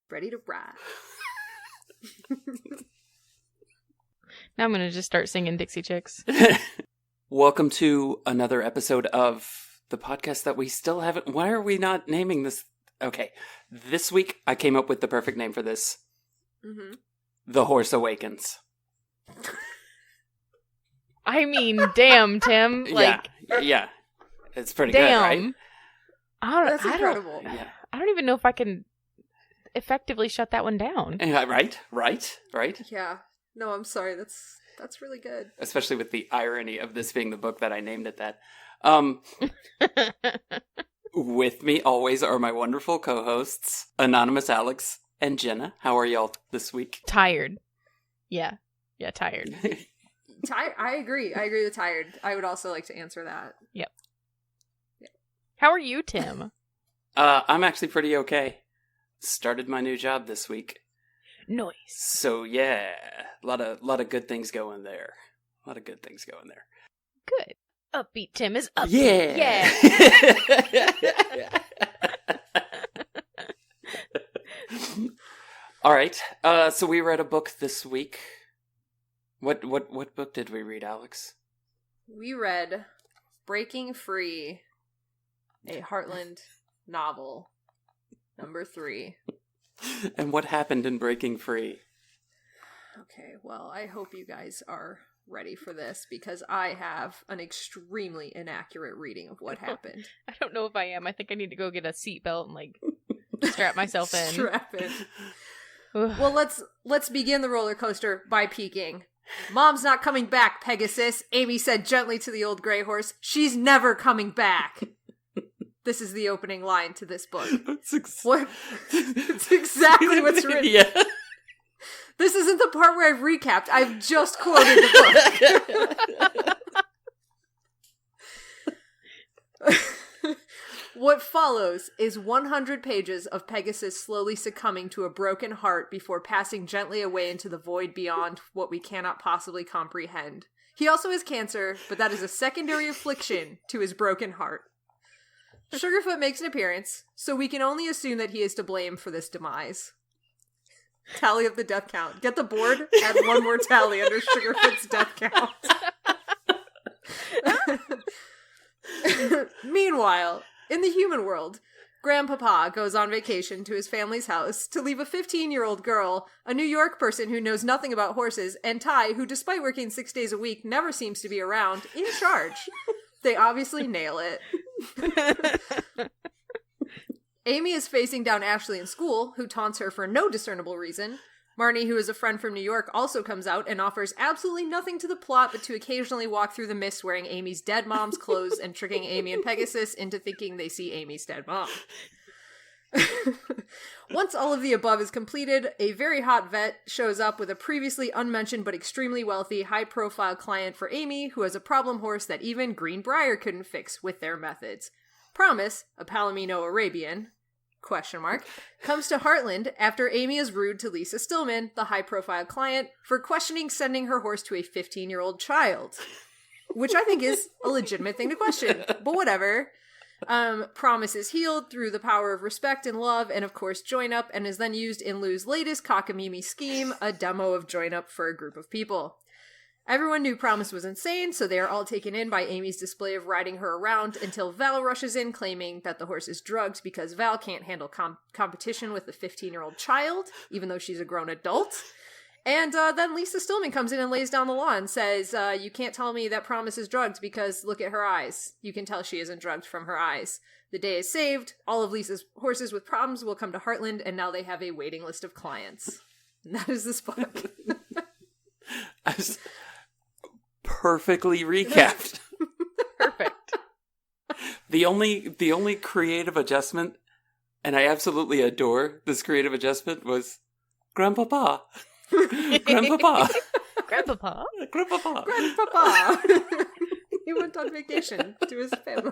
Ready to ride. Now I'm going to just start singing Dixie Chicks. Welcome to another episode of the podcast that we still haven't... Why are we not naming this? Okay, this week I came up with the perfect name for this. Mm-hmm. The Horse Awakens. I mean, damn, Tim. Like, yeah. It's pretty damn. good, right? That's incredible. I don't even know if I can effectively shut that one down. Yeah, right? Yeah. No, I'm sorry. That's really good. Especially with the irony of this being the book that I named it that. With me always are my wonderful co-hosts, Anonymous Alex and Jenna. How are y'all this week? Tired. Yeah, tired. I agree. I agree with tired. I would also like to answer that. Yep. Yeah. How are you, Tim? I'm actually pretty okay. Started my new job this week. Nice. So yeah, a lot of good things going there. Good. Upbeat Tim is upbeat. Yeah. All right. So we read a book this week. What book did we read, Alex? We read Breaking Free, a Heartland novel, number 3. And what happened in Breaking Free? Okay, well, I hope you guys are ready for this because I have an extremely inaccurate reading of what happened. I don't know if I am. I think I need to go get a seatbelt and like strap myself in. Strap in. Well, let's begin the roller coaster by peeking. Mom's not coming back, Pegasus, Amy said gently to the old gray horse. She's never coming back. This is the opening line to this book. It's exactly what's written. Yeah. This isn't the part where I've recapped. I've just quoted the book. What follows is 100 pages of Pegasus slowly succumbing to a broken heart before passing gently away into the void beyond what we cannot possibly comprehend. He also has cancer, but that is a secondary affliction to his broken heart. Sugarfoot makes an appearance, so we can only assume that he is to blame for this demise. Tally of the death count. Get the board, add one more tally under Sugarfoot's death count. Meanwhile, in the human world, Grandpapa goes on vacation to his family's house to leave a 15-year-old girl, a New York person who knows nothing about horses, and Ty, who despite working 6 days a week never seems to be around, in charge. They obviously nail it. Amy is facing down Ashley in school, who taunts her for no discernible reason. Marnie, who is a friend from New York, also comes out and offers absolutely nothing to the plot but to occasionally walk through the mist wearing Amy's dead mom's clothes and tricking Amy and Pegasus into thinking they see Amy's dead mom. Once all of the above is completed, a very hot vet shows up with a previously unmentioned but extremely wealthy, high-profile client for Amy, who has a problem horse that even Greenbrier couldn't fix with their methods. Promise, a Palomino Arabian, comes to Heartland after Amy is rude to Lisa Stillman, the high-profile client, for questioning sending her horse to a 15-year-old child. Which I think is a legitimate thing to question, but whatever. Promise is healed through the power of respect and love, and of course Join Up, and is then used in Lou's latest cockamamie scheme, a demo of Join Up for a group of people. Everyone knew Promise was insane, so they are all taken in by Amy's display of riding her around until Val rushes in claiming that the horse is drugged because Val can't handle competition with a 15-year-old child, even though she's a grown adult. And then Lisa Stillman comes in and lays down the law and says, you can't tell me that Promise is drugged because look at her eyes. You can tell she isn't drugged from her eyes. The day is saved. All of Lisa's horses with problems will come to Heartland, and now they have a waiting list of clients. And that is this book. Perfectly recapped. Perfect. The only creative adjustment, and I absolutely adore this creative adjustment, was Grandpapa. Grandpapa. Grandpapa. Grandpapa. Grandpapa. He went on vacation to his family.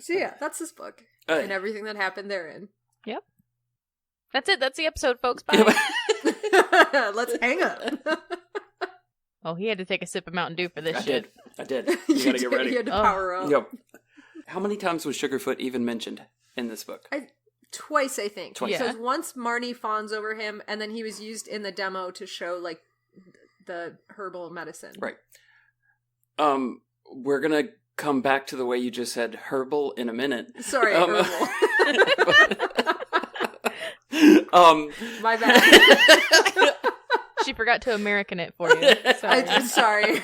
So yeah, that's this book. And everything that happened therein. Yep. That's it. That's the episode, folks. Bye. Let's hang up. Oh, he had to take a sip of Mountain Dew for this shit. I did. You gotta get ready. You had to power up. Yep. How many times was Sugarfoot even mentioned in this book? Twice, I think. Twice. Because once Marnie fawns over him, and then he was used in the demo to show, like, the herbal medicine. Right. We're gonna come back to the way you just said herbal in a minute. Sorry, herbal. My bad. She forgot to American it for you. I'm sorry.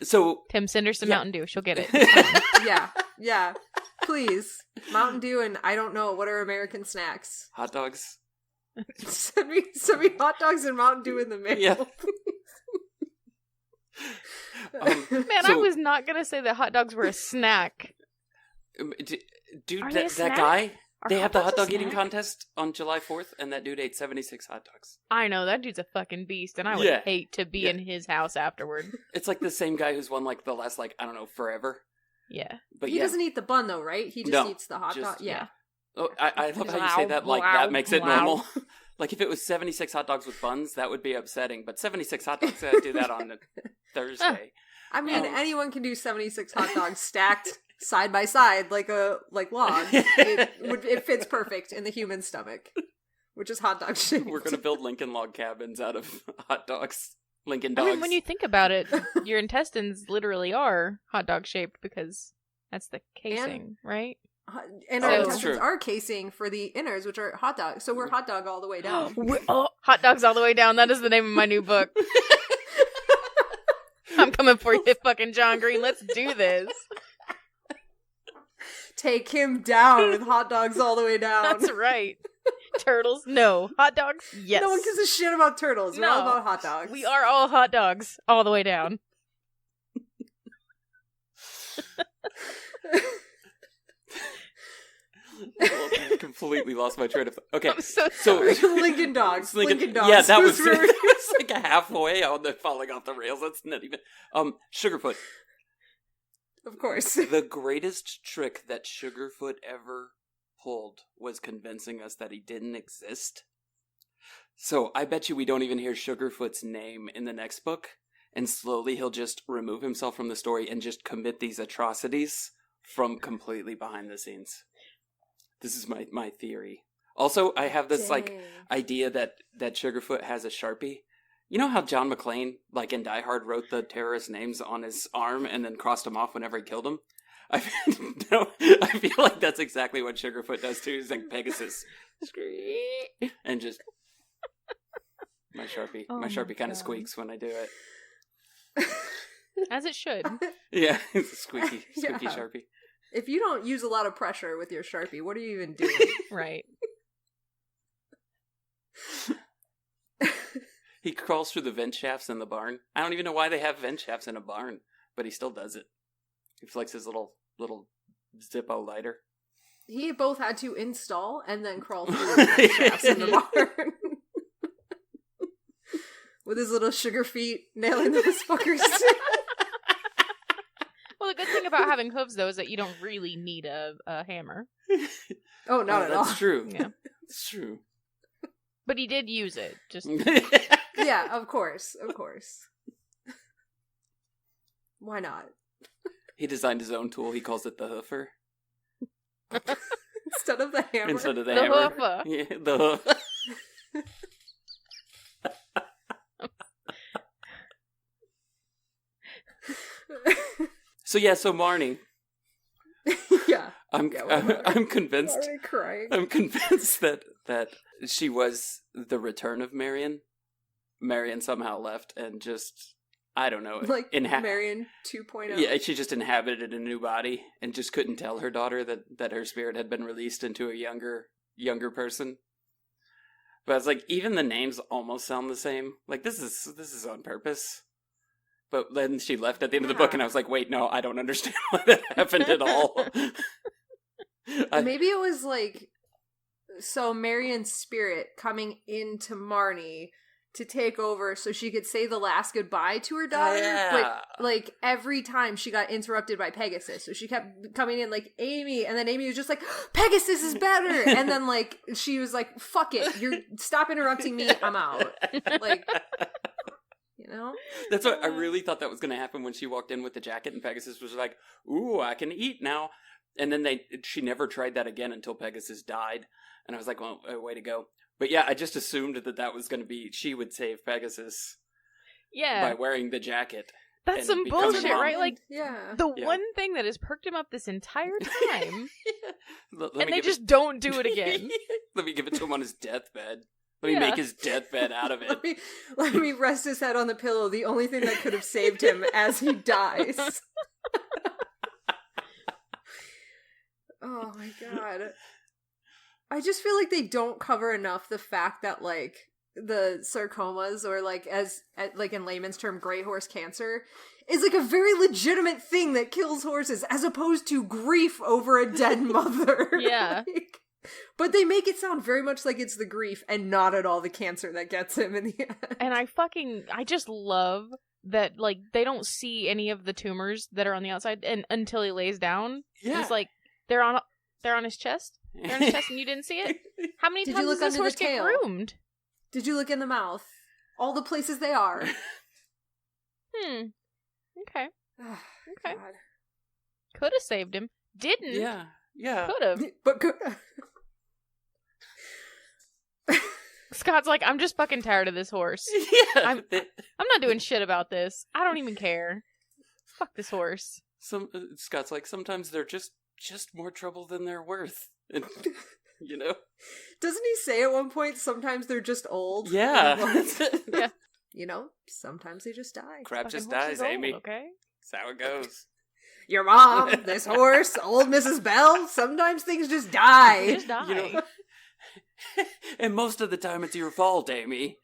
So Tim, send her some Mountain Dew. She'll get it. Yeah. Please. Mountain Dew and I don't know, what are American snacks? hot dogs. Send me hot dogs and Mountain Dew in the mail. Yeah. Man, I was not going to say that hot dogs were a snack. Dude, Are they a that snack? guy, Are they hot have the dogs hot a dog eating snack? contest on July 4th, and that dude ate 76 hot dogs. I know, that dude's a fucking beast, and I would Yeah. hate to be in his house afterward. It's like the same guy who's won, like, the last, like, I don't know, forever. Yeah. But He doesn't eat the bun though, right? He just eats the hot dog. just- Yeah. Oh, I love how you say that, like, that makes it normal. Like, if it was 76 hot dogs with buns, that would be upsetting. But 76 hot dogs, I do that on a Thursday. I mean, anyone can do 76 hot dogs stacked side by side like logs. It fits perfect in the human stomach, which is hot dog shaped. We're going to build Lincoln log cabins out of hot dogs. Lincoln I dogs. mean, when you think about it, your intestines literally are hot dog shaped because that's the casing, right? And our intestines are casing for the innards, which are hot dogs. So we're hot dog all the way down. Hot dogs all the way down. That is the name of my new book. I'm coming for you, fucking John Green. Let's do this. Take him down with hot dogs all the way down. That's right. Turtles? No. Hot dogs? Yes. No one gives a shit about turtles. We're all about hot dogs. We are all hot dogs all the way down. I completely lost my train of thought. Okay, I'm so sorry. Lincoln dogs. Lincoln dogs. Yeah, that was like a halfway on the falling off the rails. That's not even. Sugarfoot. Of course. The greatest trick that Sugarfoot ever pulled was convincing us that he didn't exist. So I bet you we don't even hear Sugarfoot's name in the next book, and slowly he'll just remove himself from the story and just commit these atrocities from completely behind the scenes. This is my theory. Also, I have this idea that Sugarfoot has a Sharpie. You know how John McClane, like in Die Hard, wrote the terrorist names on his arm and then crossed them off whenever he killed them? I feel like that's exactly what Sugarfoot does too. He's like Pegasus, and just my Sharpie kind of squeaks when I do it. As it should. Yeah, it's a squeaky Sharpie. If you don't use a lot of pressure with your Sharpie, what are you even doing? Right. He crawls through the vent shafts in the barn. I don't even know why they have vent shafts in a barn, but he still does it. He flicks his little Zippo lighter. He both had to install and then crawl through the vent shafts in the barn. With his little sugar feet nailing those fuckers. Well, the good thing about having hooves, though, is that you don't really need a hammer. Oh, not at all. That's true. Yeah. It's true. But he did use it. Just Yeah, of course. Why not? He designed his own tool. He calls it the hoofer. Instead of the hammer. Instead of the The hammer. hoofer. Yeah, the hoof. So Marnie. Yeah. I'm convinced. Already crying. I'm convinced that she was the return of Marion. Marion somehow left and just, I don't know, like Marion 2.0. Yeah, she just inhabited a new body and just couldn't tell her daughter that her spirit had been released into a younger person. But it's like, even the names almost sound the same. Like, this is on purpose. But then she left at the end of the book, and I was like, wait, no, I don't understand why that happened at all. Maybe it was like, so Marion's spirit coming into Marnie to take over so she could say the last goodbye to her daughter. Yeah. But, like, every time she got interrupted by Pegasus. So she kept coming in like, Amy, and then Amy was just like, Pegasus is better! And then, like, she was like, fuck it, stop interrupting me, I'm out. Like... You know? That's what I really thought that was going to happen when she walked in with the jacket and Pegasus was like, ooh, I can eat now. And then she never tried that again until Pegasus died. And I was like, well, way to go. But yeah, I just assumed that was going to be, she would save Pegasus. Yeah. By wearing the jacket. That's some bullshit, right? Like, the yeah. one thing that has perked him up this entire time. And they just don't do it again. Let me give it to him on his deathbed. Let me make his deathbed out of it. Let me rest his head on the pillow, the only thing that could have saved him as he dies. Oh my god. I just feel like they don't cover enough the fact that, like, the sarcomas, or like like in layman's term, gray horse cancer, is like a very legitimate thing that kills horses, as opposed to grief over a dead mother. Yeah. But they make it sound very much like it's the grief and not at all the cancer that gets him in the end. And I just love that, like, they don't see any of the tumors that are on the outside until he lays down. Yeah. It's like, they're on his chest? They're on his chest and you didn't see it? How many times does this horse get groomed? Did you look in the mouth? All the places they are. Okay. Okay. God. Could have saved him. Didn't. Yeah. Could have. But Scott's like, I'm just fucking tired of this horse. Yeah. I'm not doing shit about this. I don't even care. Fuck this horse. Scott's like, sometimes they're just more trouble than they're worth. And, you know? Doesn't he say at one point, sometimes they're just old? Yeah. Yeah. You know, sometimes they just die. Crap just Fucking horse dies, is old, Amy. okay? That's how it goes. Your mom, this horse, old Mrs. Bell, sometimes things just die. They just die. You know, and most of the time it's your fault, Amy.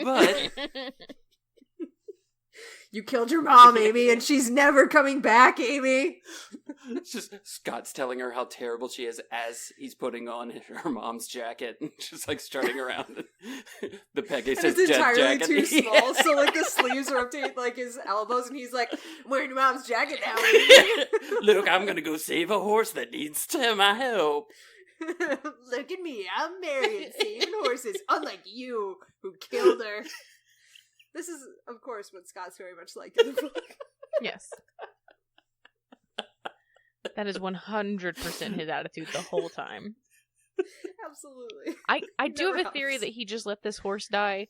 But you killed your mom, Amy, and she's never coming back, Amy. it's just Scott's telling her how terrible she is as he's putting on her mom's jacket and just like strutting around the Pegasus and it's entirely jacket. too small, so like the sleeves rotate like his elbows, and he's like, I'm wearing your mom's jacket now, Amy. Look, I'm gonna go save a horse that needs my help. Look at me, I'm Marion, saving horses, unlike you, who killed her. This is, of course, what Scott's very much like in the book. Yes. That is 100% his attitude the whole time. Absolutely. I do have a theory that he just let this horse die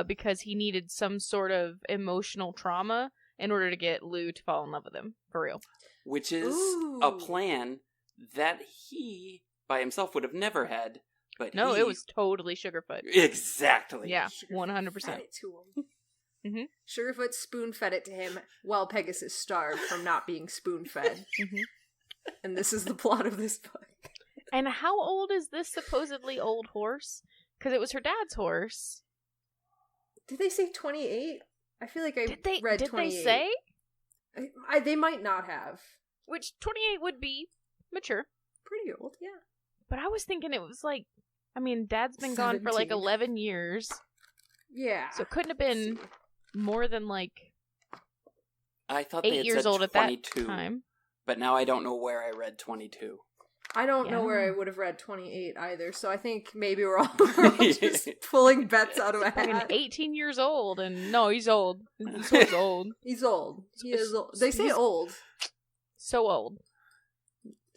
because he needed some sort of emotional trauma in order to get Lou to fall in love with him. For real. Which is a plan that he, by himself, would have never had. But no, it was totally Sugarfoot. Exactly. Yeah, 100%. Fed it to him. Mm-hmm. Sugarfoot spoon-fed it to him while Pegasus starved from not being spoon-fed. Mm-hmm. And this is the plot of this book. And how old is this supposedly old horse? Because it was her dad's horse. Did they say 28? I feel like I read 28. Did they say? They might not have. Which 28 would be mature. Pretty old, yeah. But I was thinking it was like, I mean, Dad's been gone for like 11 years. Yeah. So it couldn't have been more than like I thought 8 they had years said old 22, at that time. But now I don't know where I read 22. I don't know where I would have read 28 either, so I think maybe we're all just pulling bets out of a hat. 18 years old, and no, he's old. He's old. He's old. He is old. They say old. So old.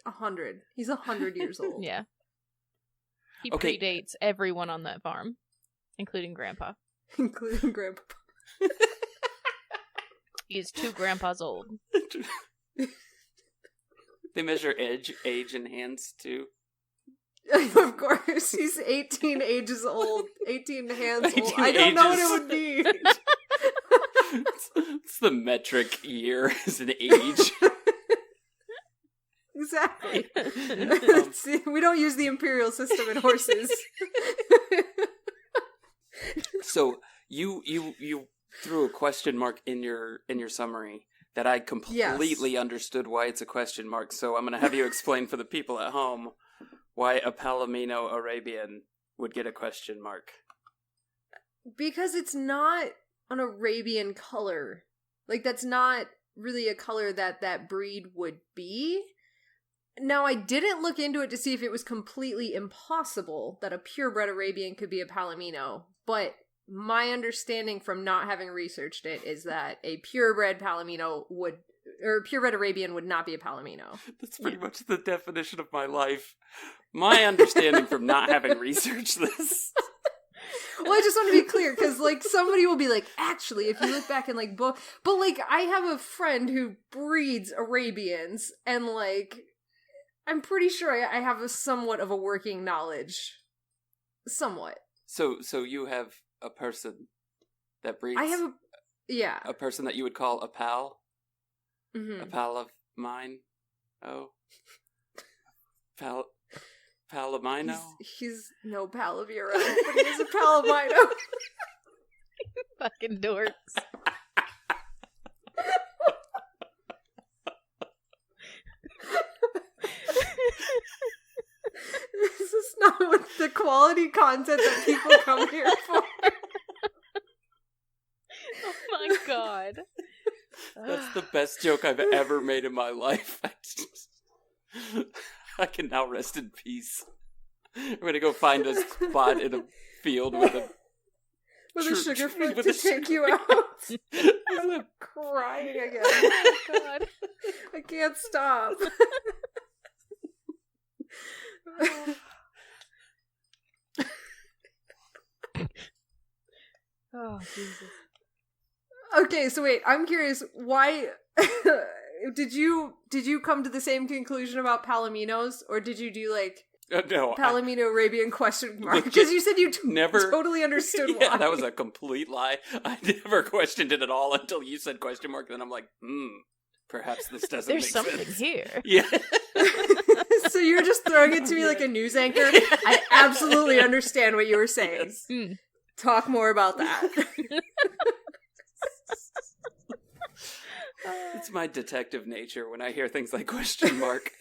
100. He's 100 years old. Yeah. He predates everyone on that farm, including Grandpa. Including Grandpa. He is 2 grandpas old. They measure age in hands, too. Of course, he's 18 ages old. 18 hands 18 old. I don't know what ages. it would be. It's the metric year as an age. Exactly. See, we don't use the imperial system in horses. So you threw a question mark in your summary that I completely understood why it's a question mark. So I'm going to have you explain for the people at home why a Palomino Arabian would get a question mark. Because it's not an Arabian color. Like, that's not really a color that breed would be. Now, I didn't look into it to see if it was completely impossible that a purebred Arabian could be a Palomino, but my understanding from not having researched it is that a purebred Palomino purebred Arabian would not be a Palomino. That's pretty much the definition of my life. My understanding from not having researched this. Well, I just want to be clear, because, like, somebody will be like, actually, if you look back in, like, but, like, I have a friend who breeds Arabians, and, like, I'm pretty sure I have a somewhat of a working knowledge. Somewhat. So you have a person that breeds... I have a person that you would call a pal? Mm-hmm. A pal of mine? Oh. Palomino? He's no pal of your own, but he is a Palomino. Fucking dorks. This is not what the quality content that people come here for. Oh my god. That's the best joke I've ever made in my life. I can now rest in peace. I'm gonna go find a spot in a field with a sugar fruit to take you out. I'm crying again. Oh my god. I can't stop. Oh, Jesus. Okay, so wait, I'm curious, why did you come to the same conclusion about Palominos, or did you do like no, Palomino Arabian question mark? Because you said you never totally understood why. Yeah, that was a complete lie. I never questioned it at all until you said question mark, then I'm like, perhaps this doesn't There's make something sense. here. Yeah. So you're just throwing it to me like a news anchor? I absolutely understand what you were saying. Yes. Talk more about that. It's my detective nature when I hear things like question mark.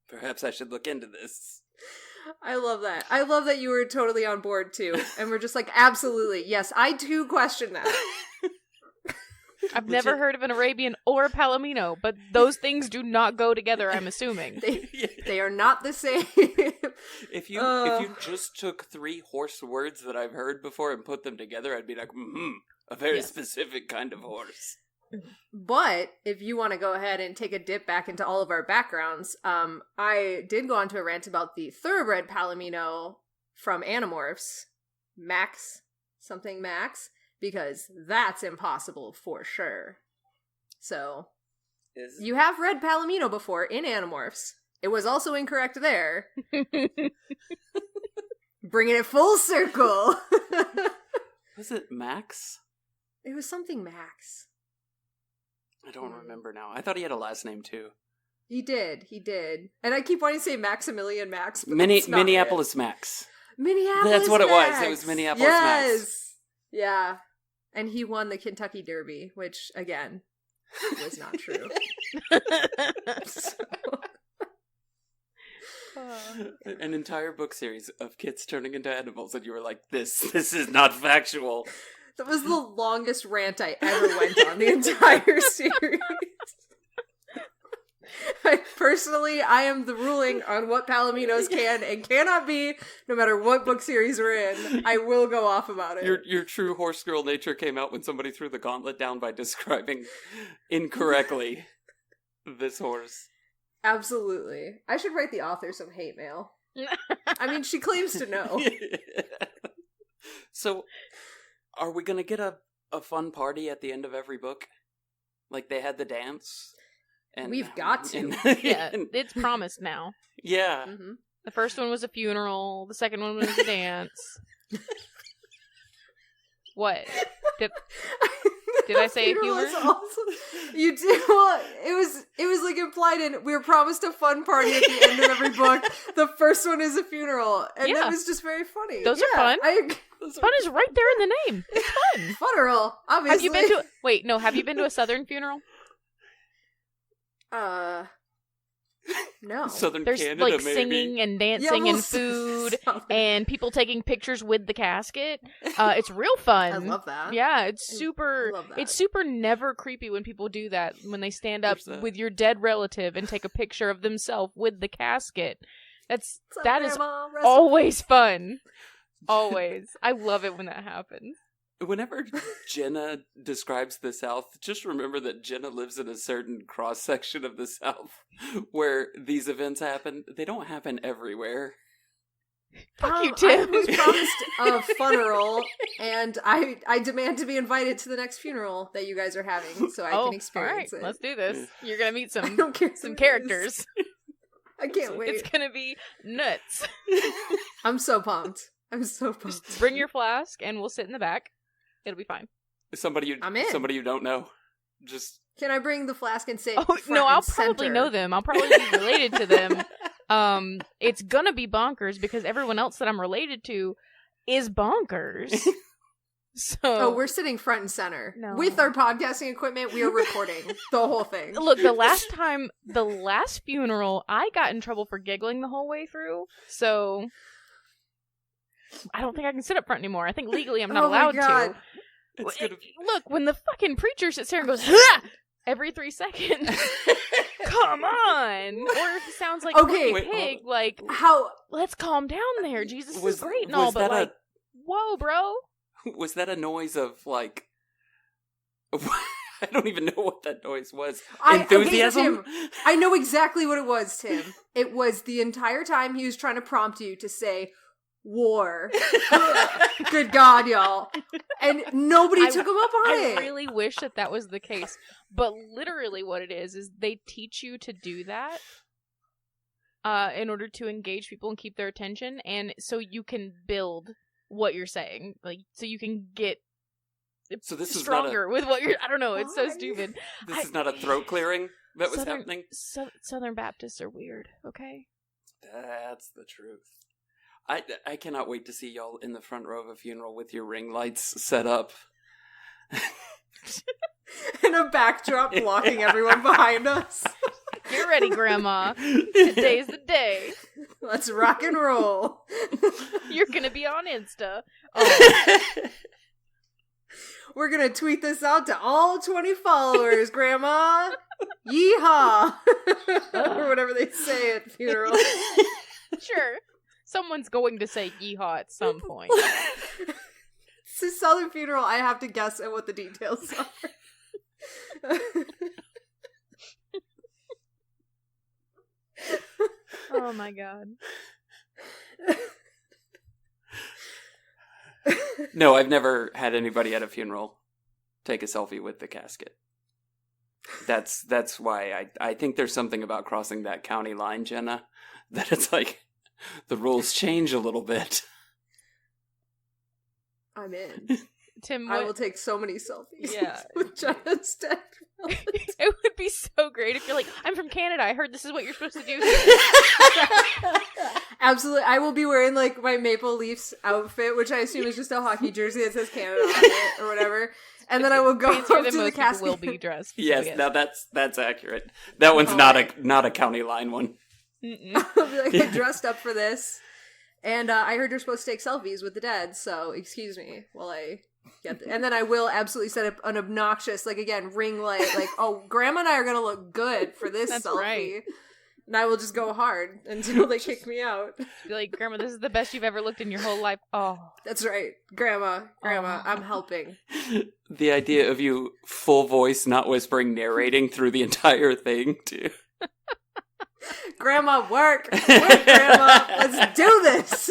Perhaps I should look into this. I love that. I love that you were totally on board too. And we're just like, absolutely. Yes, I too question that. I've never heard of an Arabian or a Palomino, but those things do not go together, I'm assuming. They are not the same. If you just took 3 horse words that I've heard before and put them together, I'd be like, a very specific kind of horse. But if you want to go ahead and take a dip back into all of our backgrounds, I did go on to a rant about the thoroughbred Palomino from Animorphs, Max, because that's impossible for sure. So, you have read Palomino before in Animorphs. It was also incorrect there. Bringing it full circle. Was it Max? It was something Max. I don't remember now. I thought he had a last name too. He did. And I keep wanting to say Maximilian Max, but Minneapolis Max. Minneapolis That's what Max. it was. It was Minneapolis Max. Yeah. And he won the Kentucky Derby, which, again, was not true. An entire book series of kids turning into animals, and you were like, this is not factual. That was the longest rant I ever went on the entire series. I am the ruling on what Palominos can and cannot be, no matter what book series we're in. I will go off about it. Your true horse girl nature came out when somebody threw the gauntlet down by describing incorrectly this horse. Absolutely. I should write the author some hate mail. I mean, she claims to know. So, are we gonna get a fun party at the end of every book? Like they had the dance? And We've got to. Yeah, it's promised now. Yeah. Mm-hmm. The first one was a funeral. The second one was a dance. What? Did I say Funeral humor? is awesome. You did. Well, it was like implied in we were promised a fun party at the end of every book. The first one is a funeral, and that was just very funny. Those are fun. Fun is right there in the name. It's fun. Funeral, obviously. Have you been to? Wait, no. Have you been to a Southern funeral? No. Southern There's Canada, like maybe. singing and dancing and food and people taking pictures with the casket. It's real fun. I love that. Yeah, it's super. I love that. It's super never creepy when people do that. When they stand up with your dead relative and take a picture of themselves with the casket. That is always fun. Always. I love it when that happens. Whenever Jenna describes the South, just remember that Jenna lives in a certain cross-section of the South where these events happen. They don't happen everywhere. Fuck you, Tim. I was promised a funeral, and I demand to be invited to the next funeral that you guys are having, so I can experience it. Let's do this. You're gonna meet I don't care some characters. I can't wait. It's gonna be nuts. I'm so pumped. Just bring your flask, and we'll sit in the back. It'll be fine. Somebody you don't know. Just can I bring the flask and sit? No, I'll probably know them. I'll probably be related to them. It's gonna be bonkers because everyone else that I'm related to is bonkers. So we're sitting front and center with our podcasting equipment. We are recording the whole thing. Look, the last funeral, I got in trouble for giggling the whole way through. So I don't think I can sit up front anymore. I think legally I'm not allowed to. Look, when the fucking preacher sits there and goes, "Ha!" every 3 seconds. Come on. Or if he sounds like a pig, like, let's calm down there. Jesus is great and all, but like, whoa, bro. Was that a noise of, like, I don't even know what that noise was. Enthusiasm? Tim, I know exactly what it was, Tim. It was the entire time he was trying to prompt you to say, war. Good God, y'all. And nobody took him up on it. I really wish that was the case. But literally what it is they teach you to do that in order to engage people and keep their attention. And so you can build what you're saying. Like, so you can get stronger with what you're... I don't know. It's so stupid. This is not a throat clearing that was happening? Southern Baptists are weird, okay? That's the truth. I cannot wait to see y'all in the front row of a funeral with your ring lights set up. And a backdrop blocking everyone behind us. Get ready, Grandma. Today's the day. Let's rock and roll. You're gonna be on Insta. Oh. We're gonna tweet this out to all 20 followers, Grandma. Yeehaw. Or whatever they say at funerals. Sure. Someone's going to say yeehaw at some point. It's a Southern funeral. I have to guess at what the details are. Oh my God. No, I've never had anybody at a funeral take a selfie with the casket. That's why I think there's something about crossing that county line, Jenna, that it's like the rules change a little bit. I'm in. Tim, I will take so many selfies. Yeah. With Jenna's dead. It would be so great if you're like, I'm from Canada. I heard this is what you're supposed to do. Absolutely. I will be wearing like my Maple Leafs outfit, which I assume is just a hockey jersey that says Canada on it or whatever. And then I will go up to the casket. Will be dressed. Yes, now that's accurate. That one's not a county line one. I'll be like, I dressed up for this, and I heard you're supposed to take selfies with the dead. So excuse me while I get and then I will absolutely set up an obnoxious, like again, ring light. Like, oh, Grandma and I are gonna look good for this selfie. Right. And I will just go hard until they kick me out. Be like, Grandma, this is the best you've ever looked in your whole life. Oh. That's right. Grandma, I'm helping. The idea of you full voice, not whispering, narrating through the entire thing, too. Grandma, work, Grandma. Let's do this.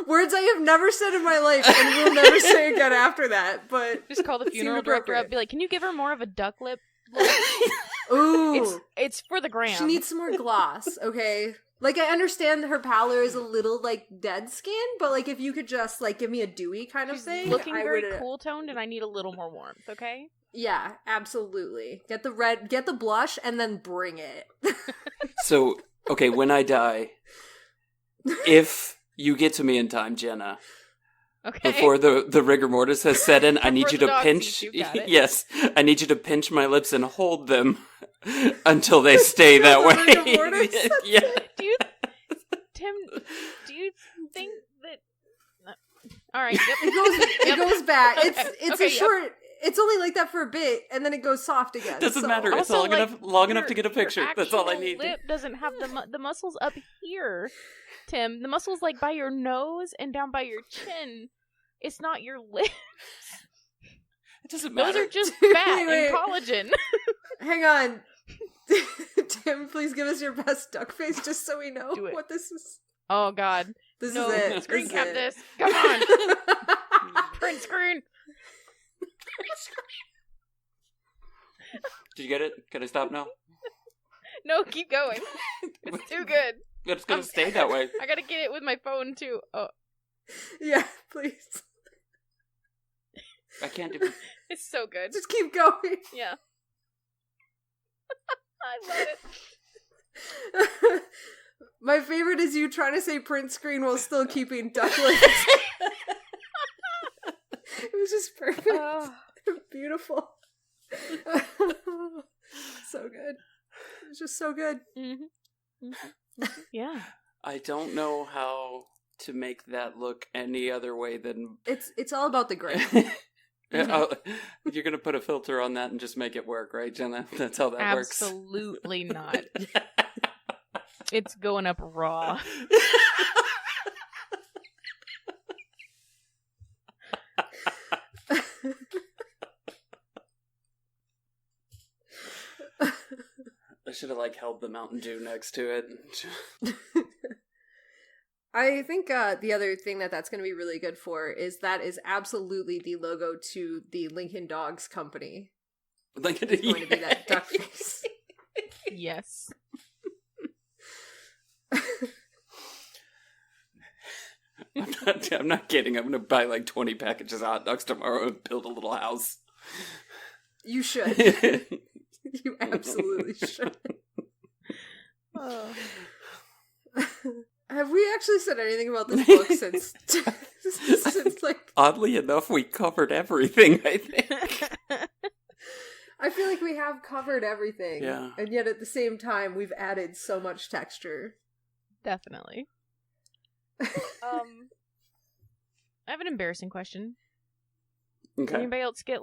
Words I have never said in my life and will never say again after that. But just call the funeral director up. Be like, can you give her more of a duck lip? Ooh. It's for the gram. She needs some more gloss, okay? Like, I understand that her pallor is a little, like, dead skin, but, like, if you could just, like, give me a dewy kind of thing. Looking very cool toned, and I need a little more warmth, okay? Yeah, absolutely. Get the red, get the blush, and then bring it. So, okay, when I die, if you get to me in time, Jenna, okay, before the rigor mortis has set in, I need you to pinch. Yes, I need you to pinch my lips and hold them until they stay that way. Yeah. Tim, do you think that? All right, yep. It goes back. Okay. It's a short. It's only like that for a bit, and then it goes soft again. Doesn't matter. It's also, long enough to get a picture. That's all I need. Your lip doesn't have the muscles up here, Tim. The muscles like by your nose and down by your chin. It's not your lips. It doesn't matter. Those are just fat and collagen. Hang on. Tim, please give us your best duck face just so we know what this is. Oh, God. This is it. Screen cap this. Come on. Print screen. Did you get it? Can I stop now? No, keep going. It's too good. It's going to stay that way. I got to get it with my phone, too. Oh. Yeah, please. I can't do it. It's so good. Just keep going. Yeah. I love it. My favorite is you trying to say print screen while still keeping duck lips. It was just perfect. Beautiful. So good. It was just so good. Mm-hmm. Mm-hmm. Yeah. I don't know how to make that look any other way than... It's all about the gray. You're going to put a filter on that and just make it work, right, Jenna? That's how that works. Absolutely not. It's going up raw. I should have, held the Mountain Dew next to it. I think the other thing that's going to be really good for is that is absolutely the logo to the Lincoln Dogs Company. It's going to be that duck face. Yes. I'm not kidding. I'm going to buy 20 packages of hot dogs tomorrow and build a little house. You should. You absolutely should. Oh. Have we actually said anything about this book since Oddly enough, we covered everything, I think. I feel like we have covered everything. Yeah. And yet at the same time, we've added so much texture. Definitely. I have an embarrassing question. Okay. Did anybody else get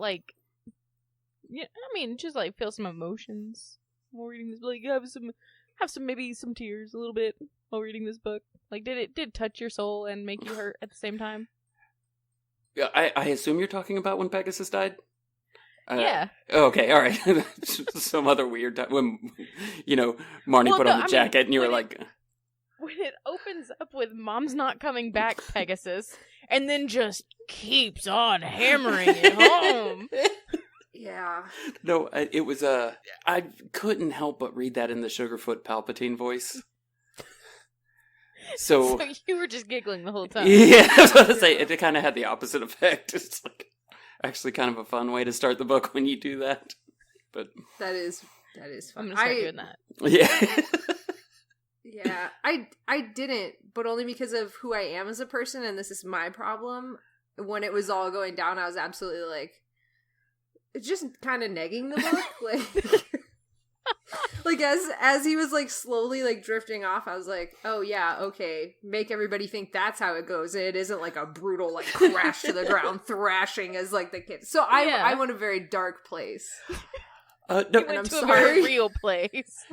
just feel some emotions while reading this? Have some maybe some tears a little bit while reading this book. Did it touch your soul and make you hurt at the same time? Yeah, I assume you're talking about when Pegasus died? Yeah. Okay, all right. Some other weird time when, Marnie put on the jacket and you were like... When it opens up with Mom's not coming back, Pegasus, and then just keeps on hammering it home. Yeah. No, it was I couldn't help but read that in the Sugarfoot Palpatine voice. So you were just giggling the whole time. Yeah, I was about to say, it kind of had the opposite effect. It's actually kind of a fun way to start the book when you do that. But that is fun. I'm gonna start doing that. Yeah. Yeah, I didn't, but only because of who I am as a person, and this is my problem. When it was all going down, I was absolutely just kind of negging the book, as he was slowly drifting off. I was like, oh yeah, okay, make everybody think that's how it goes. It isn't a brutal crash to the ground thrashing as the kids. So I went a very dark place. No, and I'm sorry. A very real place.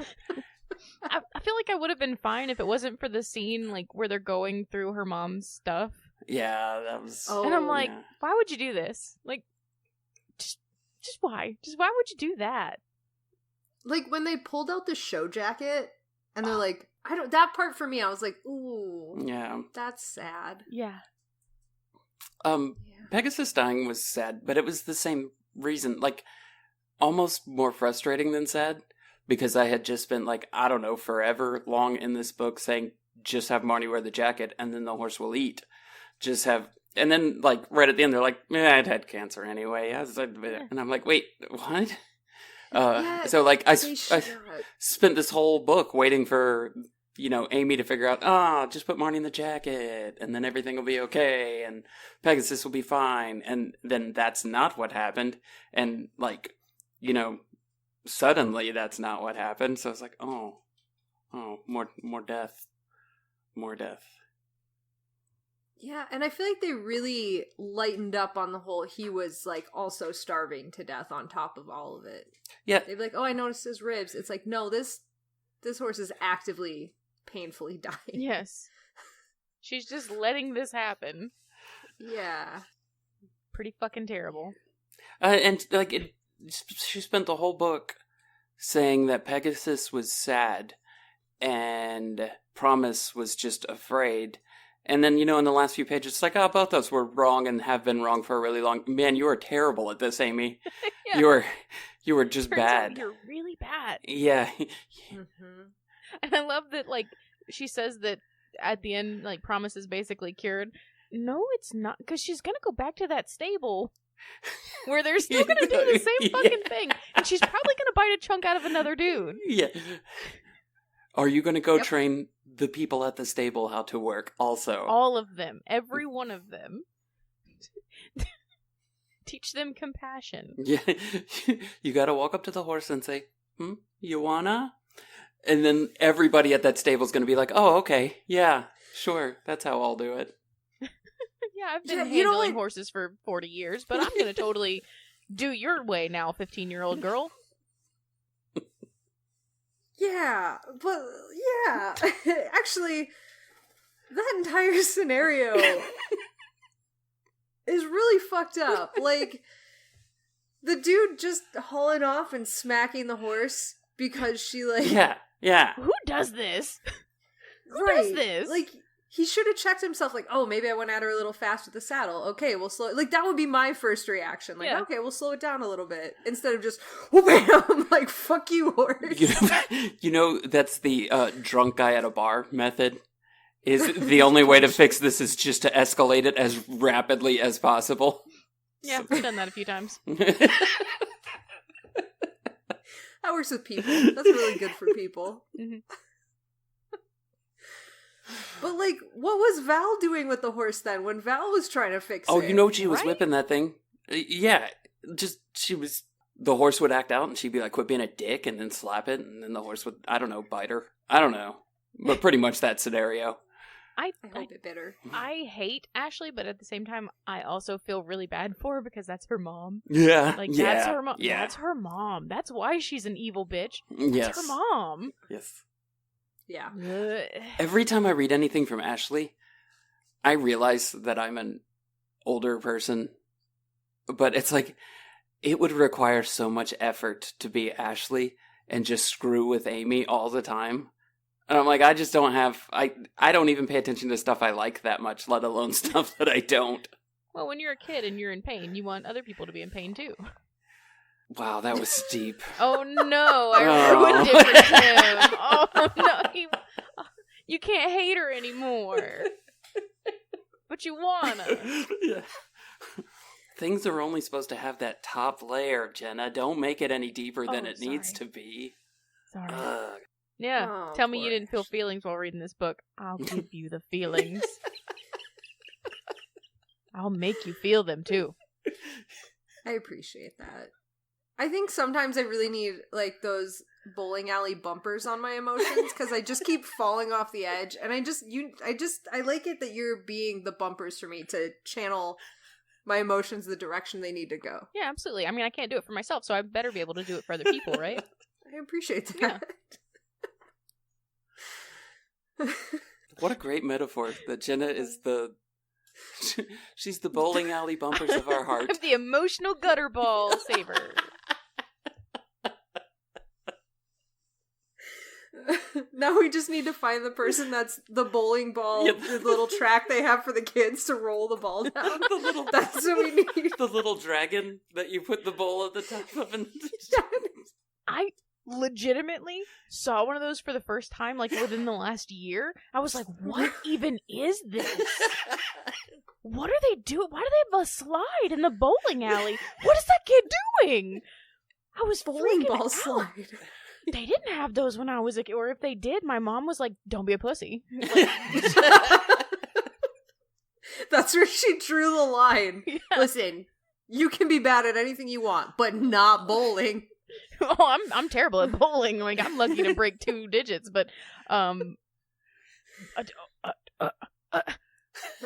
I feel like I would have been fine if it wasn't for the scene where they're going through her mom's stuff. Yeah, that was. And I'm like, why would you do this? Just why? Just why would you do that? When they pulled out the show jacket and they're I don't. That part for me, I was like, ooh, yeah, that's sad. Yeah. Pegasus dying was sad, but it was the same reason. Almost more frustrating than sad. because I had just spent like, I don't know, forever long in this book saying, just have Marnie wear the jacket and then the horse will eat. Just have, and then like right at the end, they're like, I'd had cancer anyway. And I'm like, wait, what? So like I spent this whole book waiting for, Amy to figure out, just put Marnie in the jacket and then everything will be okay and Pegasus will be fine. And then that's not what happened. And like, suddenly that's not what happened. So it's like, more death. More death. Yeah, and I feel like they really lightened up on the whole he was like also starving to death on top of all of it. Yeah. They'd be like, I noticed his ribs. It's like, no, this horse is actively painfully dying. Yes. She's just letting this happen. Yeah. Pretty fucking terrible. And like she spent the whole book saying that Pegasus was sad and Promise was just afraid. And then, in the last few pages, it's like, both of us were wrong and have been wrong for a really long... Man, you are terrible at this, Amy. Yeah. You were just bad. You're really bad. Yeah. Mm-hmm. And I love that, like, she says that at the end, like, Promise is basically cured. No, it's not, because she's going to go back to that stable where they're still going to do the same fucking thing. And she's probably going to bite a chunk out of another dude. Yeah. Are you going to go train the people at the stable how to work also? All of them. Every one of them. Teach them compassion. Yeah. You got to walk up to the horse and say, you wanna? And then everybody at that stable is going to be like, oh, okay. Yeah, sure. That's how I'll do it. Yeah, I've been handling horses for 40 years, but I'm going to totally do your way now, 15-year-old girl. Yeah, but yeah, actually, that entire scenario is really fucked up. Like, the dude just hauling off and smacking the horse because she, like... Yeah. Who does this? Who right. does this? Like, he should have checked himself, like, maybe I went at her a little fast with the saddle. Okay, we'll slow it. Like, that would be my first reaction. Like, okay, we'll slow it down a little bit. Instead of just, bam! Like, fuck you, horse. That's the drunk guy at a bar method. Is the only way to fix this is just to escalate it as rapidly as possible. Yeah, I've done that a few times. That works with people. That's really good for people. Mm-hmm. But, like, what was Val doing with the horse then when Val was trying to fix it? She was whipping that thing. Yeah, the horse would act out and she'd be like, quit being a dick, and then slap it, and then the horse would, I don't know, bite her. I don't know. But pretty much that scenario. I hope it bit her. I hate Ashley, but at the same time, I also feel really bad for her because that's her mom. Yeah. Like, that's her mom. Yeah. That's her mom. That's why she's an evil bitch. That's her mom. Yes. Yeah. Every time I read anything from Ashley, I realize that I'm an older person. But it's like, it would require so much effort to be Ashley and just screw with Amy all the time. And I'm like, I just don't have... I don't even pay attention to stuff I like that much, let alone stuff that I don't. Well, when you're a kid and you're in pain, you want other people to be in pain too. Wow, that was deep. Oh no, I ruined it for Tim. Oh no, you can't hate her anymore. But you wanna. Yeah. Things are only supposed to have that top layer, Jenna. Don't make it any deeper than it needs to be. Sorry. Yeah, tell me you didn't feel feelings while reading this book. I'll give you the feelings. I'll make you feel them too. I appreciate that. I think sometimes I really need, like, those bowling alley bumpers on my emotions, because I just keep falling off the edge, and I like it that you're being the bumpers for me to channel my emotions the direction they need to go. Yeah, absolutely. I mean, I can't do it for myself, so I better be able to do it for other people, right? I appreciate that. Yeah. What a great metaphor that Jenna is she's the bowling alley bumpers of our heart. I'm the emotional gutter ball saver. Now we just need to find the person that's the bowling ball, the little track they have for the kids to roll the ball down. That's what we need. The little dragon that you put the bowl at the top of. legitimately saw one of those for the first time, like, within the last year. I was like, what even is this? What are they doing? Why do they have a slide in the bowling alley? What is that kid doing? I was bowling freaking ball out. slide. They didn't have those when I was a kid, or if they did, my mom was like, don't be a pussy. Like, that's where she drew the line. Yeah. Listen, you can be bad at anything you want, but not bowling. Oh, I'm terrible at bowling. Like, I'm lucky to break 2 digits, but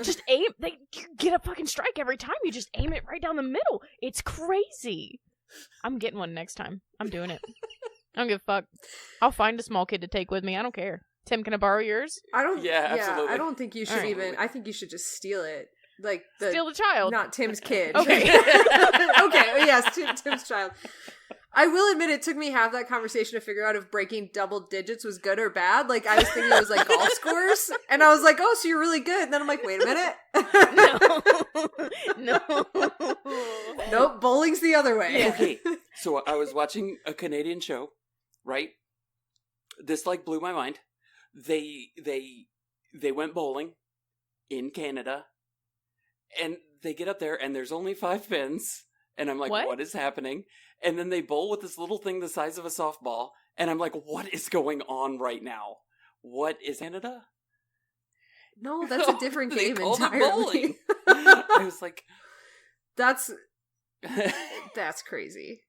just aim. They get a fucking strike every time. You just aim it right down the middle. It's crazy. I'm getting one next time. I'm doing it. I don't give a fuck. I'll find a small kid to take with me. I don't care. Tim, can I borrow yours? Yeah, absolutely. I don't think you should even. I think you should just steal it. Like steal the child, not Tim's kid. Okay. Okay. Yes, Tim's child. I will admit it took me half that conversation to figure out if breaking double digits was good or bad. Like, I was thinking it was like golf scores, and I was like, oh, so you're really good. And then I'm like, wait a minute. No. Nope, bowling's the other way. Yeah. Okay, so I was watching a Canadian show, right? This, like, blew my mind. They went bowling in Canada, and they get up there, and there's only 5 pins, and I'm like, what is happening? And then they bowl with this little thing the size of a softball, and I'm like, what is going on right now? What is Canada? No, that's a different They game called it entirely. bowling. I was like, That's crazy.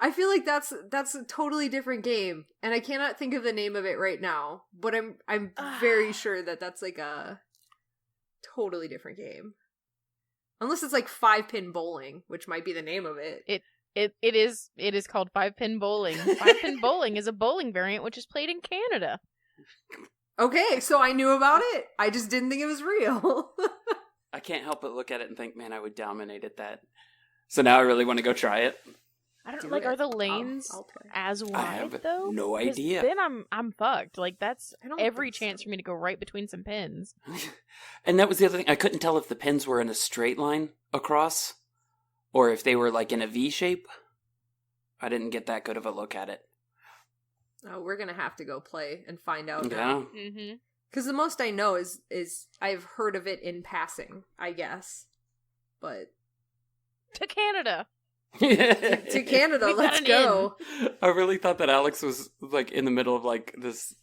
I feel like that's a totally different game, and I cannot think of the name of it right now. But I'm very sure that that's like a totally different game, unless it's like 5-pin bowling, which might be the name of it. It is called 5-pin bowling. 5-pin bowling is a bowling variant which is played in Canada. Okay, so I knew about it. I just didn't think it was real. I can't help but look at it and think, man, I would dominate at that. So now I really want to go try it. I don't Do like. it. Are the lanes I'll play. as wide I have though? no 'Cause idea. Then I'm fucked. Like, that's I don't every think so. chance for me to go right between some pins. And that was the other thing. I couldn't tell if the pins were in a straight line across or if they were like in a V shape. I didn't get that good of a look at it. Oh, we're gonna have to go play and find out Yeah. now. Mm-hmm. Because the most I know is I've heard of it in passing, I guess. But To Canada. to Canada, We got let's an go. I really thought that Alex was like in the middle of like this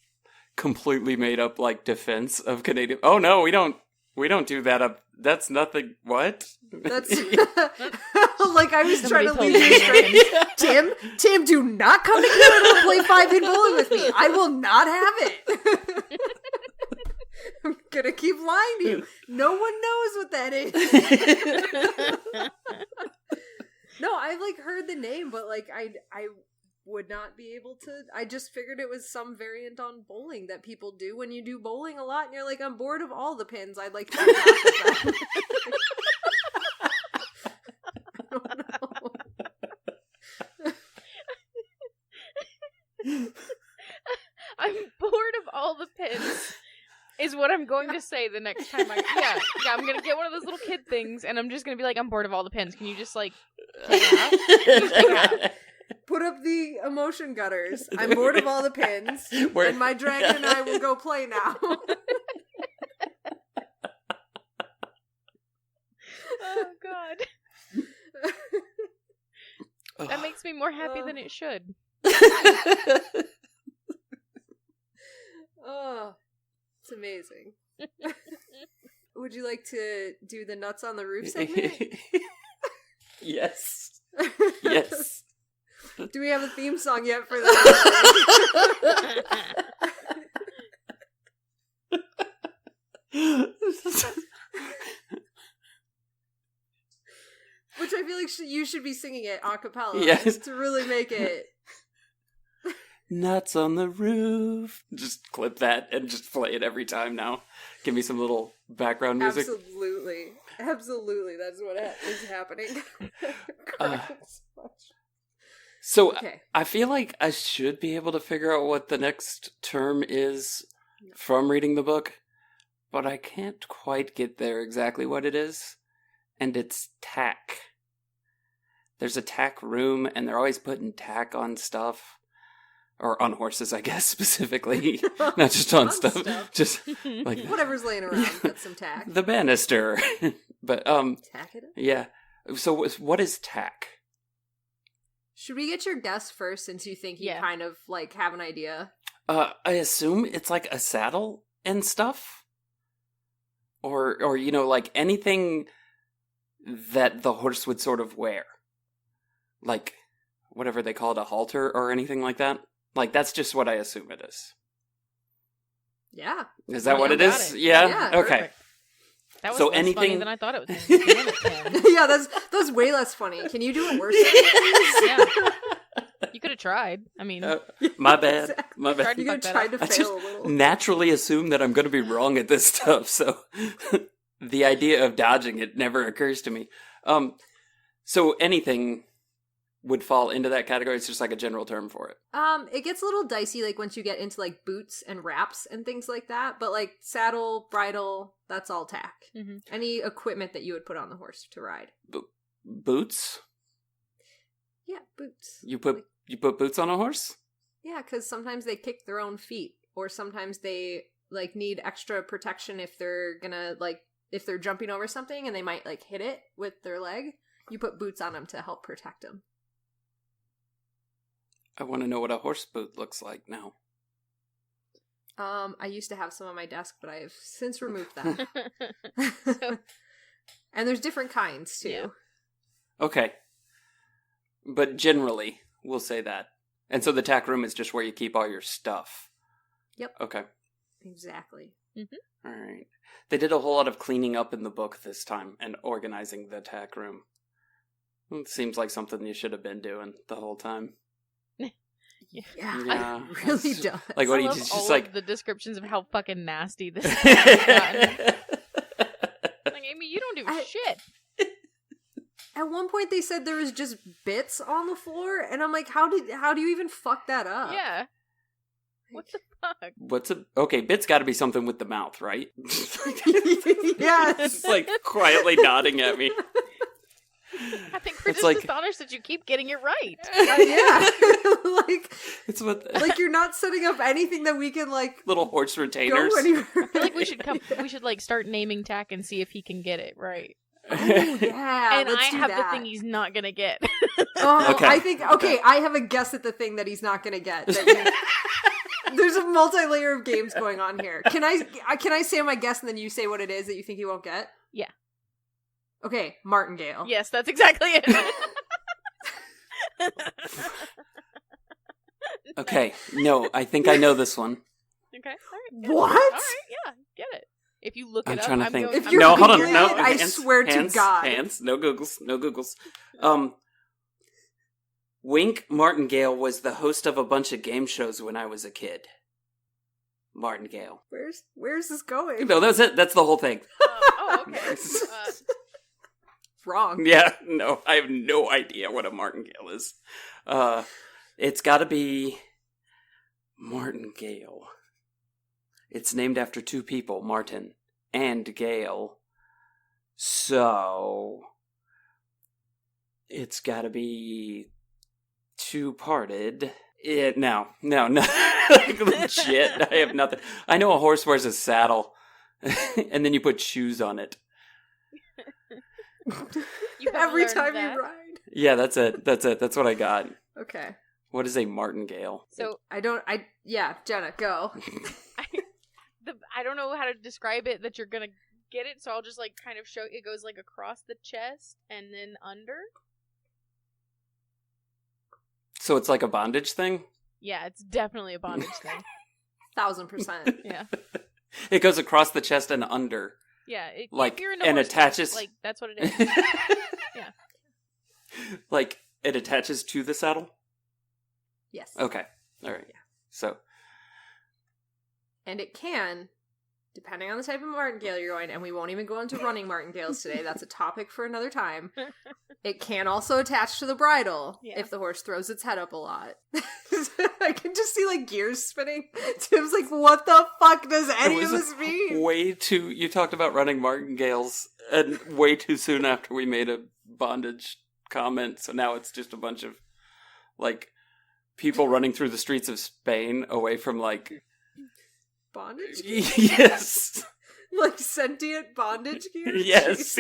completely made up like defense of Canadian. Oh no, we don't do that up. That's nothing. What? That's like I was Somebody trying to told lead me. you straight. Tim, do not come to Canada to play 5-pin bowling with me. I will not have it. I'm gonna keep lying to you. No one knows what that is. No, I've like heard the name, but like I would not be able to. I just figured it was some variant on bowling that people do when you do bowling a lot, and you're like, I'm bored of all the pins. I'd like to do half of them. I don't know. I'm bored of all the pins. Is what I'm going to say the next time yeah, I'm gonna get one of those little kid things, and I'm just gonna be like, I'm bored of all the pins. Can you just like take it out? Can you take it out? Put up the emotion gutters. I'm bored of all the pins, and my dragon and I will go play now. Oh God, that makes me more happy than it should. Oh, it's amazing. Would you like to do the nuts on the roof segment? Yes. Yes. Do we have a theme song yet for that? Which I feel like you should be singing it a cappella Yes. to really make it. Nuts on the roof. Just clip that and just play it every time now. Give me some little background music. Absolutely. That's what is happening. So Okay. I feel like I should be able to figure out what the next term is from reading the book, but I can't quite get there exactly what it is. And it's tack. there's a tack room, and they're always putting tack on stuff. Or on horses, I guess, specifically. Not just on stuff. Just like whatever's laying around, get some tack. The banister. But, tack it up? Yeah. So what is tack? Should we get your guess first, since you think you kind of, like, have an idea? I assume it's like a saddle and stuff? Or you know, like anything that the horse would sort of wear. Like, whatever they call it, a halter or anything like that. Like, that's just what I assume it is. Yeah. Is that what it is? Yeah? Yeah. Okay. Perfect. That was So less anything... funny than I thought it was going to be. Yeah, that's way less funny. Can you do it worse? Yeah. You could have tried. I mean... my bad. Exactly. My bad. You could have tried to fail a little. Naturally assume that I'm going to be wrong at this stuff, so the idea of dodging it never occurs to me. So anything would fall into that category. It's just like a general term for it. It gets a little dicey, like, once you get into, like, boots and wraps and things like that, but, like, saddle, bridle, that's all tack. Mm-hmm. Any equipment that you would put on the horse to ride. Boots? Yeah, boots. You put boots on a horse? Yeah, because sometimes they kick their own feet, or sometimes they, like, need extra protection if they're gonna, like, if they're jumping over something and they might, like, hit it with their leg. You put boots on them to help protect them. I want to know what a horse boot looks like now. I used to have some on my desk, but I have since removed them. And there's different kinds, too. Yeah. Okay. But generally, we'll say that. And so the tack room is just where you keep all your stuff. Yep. Okay. Exactly. Mm-hmm. All right. They did a whole lot of cleaning up in the book this time and organizing the tack room. It seems like something you should have been doing the whole time. Yeah, it really does. Like, what I you love just all like of the descriptions of how fucking nasty this has gotten. Like, Amy, you don't do shit. At one point, they said there was just bits on the floor, and I'm like, how do you even fuck that up? Yeah. What the fuck? Okay, bits got to be something with the mouth, right? Yes. It's like quietly nodding at me. I think we're It's just like... astonished that you keep getting it right. Yeah. Like, it's what... like, you're not setting up anything that we can, like... Little horse retainers. Go anywhere. I feel like we should like start naming tack and see if he can get it right. Oh, yeah. And let's I do have that. the thing he's not gonna get. Oh, Okay. I think... Okay, I have a guess at the thing that he's not gonna get. There's a multi-layer of games going on here. Can I say my guess and then you say what it is that you think he won't get? Yeah. Okay, martingale. Yes, that's exactly it. Okay, no, I think I know this one. Okay, all right. What? All right, yeah, get it. If you look it I'm up, trying to I'm think. going... If you're No, hold on, Googling no. it, I hands, swear to hands, God. Hands, no Googles, no Googles. Wink Martingale was the host of a bunch of game shows when I was a kid. Martingale. Where's this going? No, that's it. That's the whole thing. oh, okay. Wrong. Yeah, no, I have no idea what a martingale is. It's gotta be Martingale. It's named after two people, Martin and Gale. So it's gotta be two-parted. No. Like, legit, I have nothing. I know a horse wears a saddle, and then you put shoes on it. Every time you ride. Yeah, that's it. That's what I got. Okay. What is a martingale? So Jenna, go. I don't know how to describe it that you're gonna get it, so I'll just like kind of show it goes like across the chest and then under. So it's like a bondage thing? Yeah, it's definitely a bondage thing. 1,000%. Yeah. It goes across the chest and under. Yeah, like, if you're into and horse attaches. stuff, like that's what it is. Yeah. Like it attaches to the saddle? Yes. Okay. All right. Yeah. So. And it can, depending on the type of martingale you're going, and we won't even go into running martingales today. That's a topic for another time. It can also attach to the bridle if the horse throws its head up a lot. I can just see like gears spinning. Tim's like, what the fuck does any of this mean? You talked about running martingales, and way too soon after we made a bondage comment, so now it's just a bunch of, like, people running through the streets of Spain away from, like... Bondage? Yes! Like sentient bondage gear? Yes,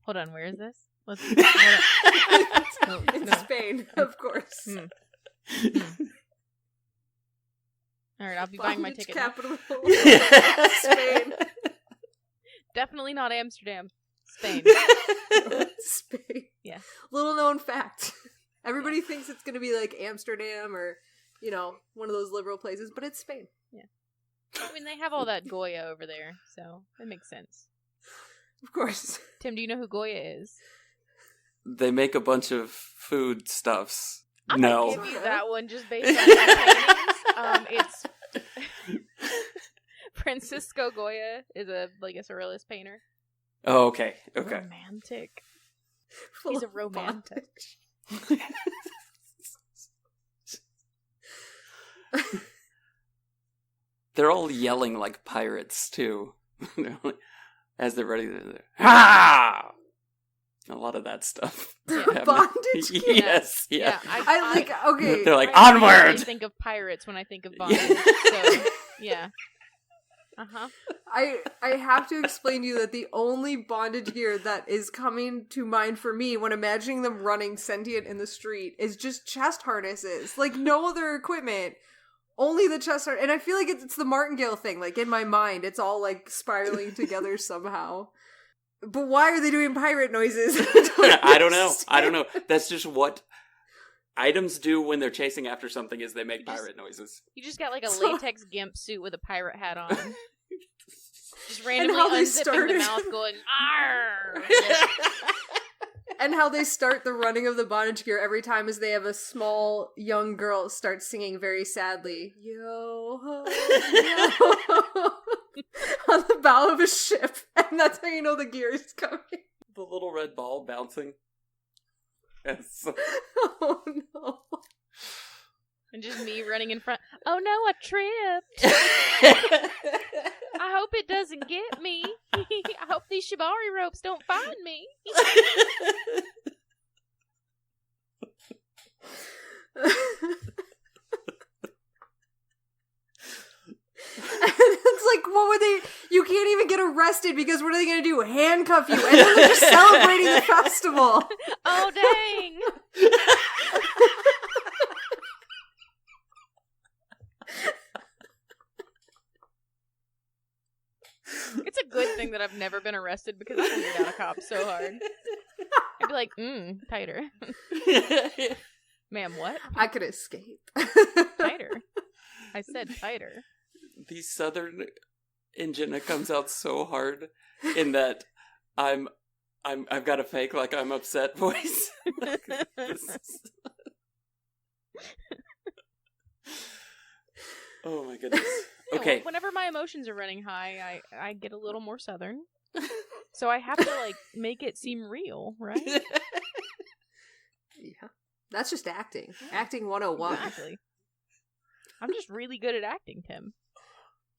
Hold on, where is this? In Spain, of course. Alright, I'll be buying my ticket. Capital Spain. Definitely not Amsterdam. Spain. Spain. Yeah. Little known fact. Everybody thinks it's going to be like Amsterdam or, you know, one of those liberal places, but it's Spain. Yeah. I mean, they have all that Goya over there, so it makes sense. Of course. Tim, do you know who Goya is? They make a bunch of food stuffs. I'm no. gonna give you that one just based on my paintings. It's Francisco Goya is a surrealist painter. Oh, okay. Romantic. He's a romantic. They're all yelling like pirates too, as they're ready to. Ha! A lot of that stuff. Yeah. Bondage? Yes. Yeah. I like. Okay. They're like I onward. I think of pirates when I think of bondage. So yeah. I have to explain to you that the only bondage gear that is coming to mind for me when imagining them running sentient in the street is just chest harnesses. Like, no other equipment. Only the chest harness. And I feel like it's the martingale thing. Like, in my mind, it's all, like, spiraling together somehow. But why are they doing pirate noises? I don't know. That's just what items do when they're chasing after something is they make pirate noises. You just got like a latex gimp suit with a pirate hat on. Just randomly unzipping the mouth going, "Arr!" And how they start the running of the bondage gear every time is they have a small young girl start singing very sadly, yo ho, yo on the bow of a ship. And that's how you know the gear is coming. The little red ball bouncing. Yes. Oh no. And just me running in front. Oh no, I tripped. I hope it doesn't get me. I hope these shibari ropes don't find me. It's like, what would they... You can't even get arrested because what are they going to do? Handcuff you. And then they're just celebrating the festival. Oh, dang. It's a good thing that I've never been arrested because I can get out of cops so hard. I'd be like, tighter. Ma'am, what? I could escape. Tighter. I said tighter. The Southern in Jenna comes out so hard in that I've got a fake like I'm upset voice. Oh my goodness. Okay. Well, whenever my emotions are running high, I get a little more Southern. So I have to like make it seem real, right? Yeah. That's just acting. Yeah. Acting 101. Exactly. I'm just really good at acting, Tim.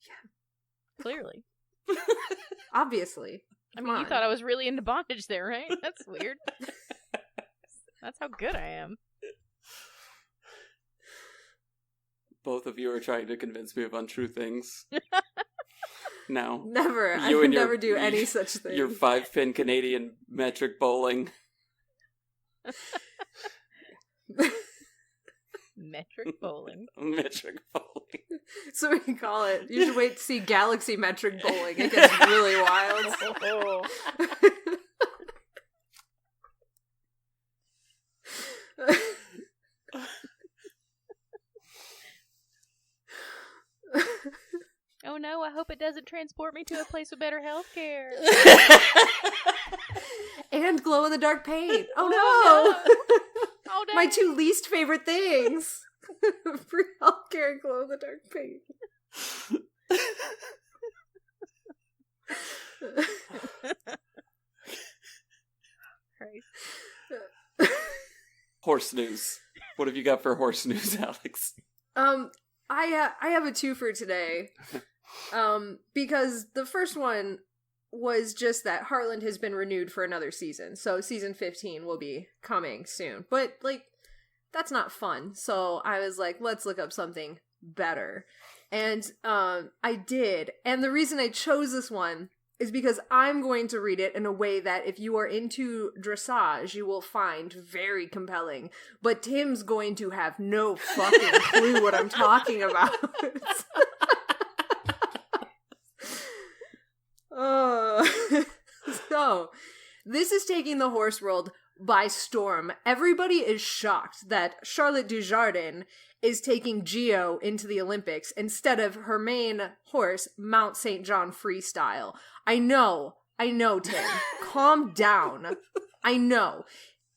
Yeah. Clearly. Obviously. I mean, you thought I was really into bondage there, right? That's weird. That's how good I am. Both of you are trying to convince me of untrue things. No. Never. I would never do any such thing. Your 5-pin Canadian metric bowling. Metric bowling. Metric bowling. So we can call it. You should wait to see Galaxy metric bowling. It gets really wild. Oh. Oh no, I hope it doesn't transport me to a place with better health care. And glow-in-the-dark paint. Oh no! Oh, my two least favorite things. Free healthcare and glow-in-the-dark paint. Horse news. What have you got for horse news, Alex? I have a twofer today. Because the first one was just that Heartland has been renewed for another season. So season 15 will be coming soon. But, like, that's not fun. So I was like, let's look up something better. And I did. And the reason I chose this one is because I'm going to read it in a way that if you are into dressage, you will find very compelling. But Tim's going to have no fucking clue what I'm talking about. So, this is taking the horse world by storm. Everybody is shocked that Charlotte Dujardin is taking Geo into the Olympics instead of her main horse, Mount St. John Freestyle. I know, Tim. Calm down. I know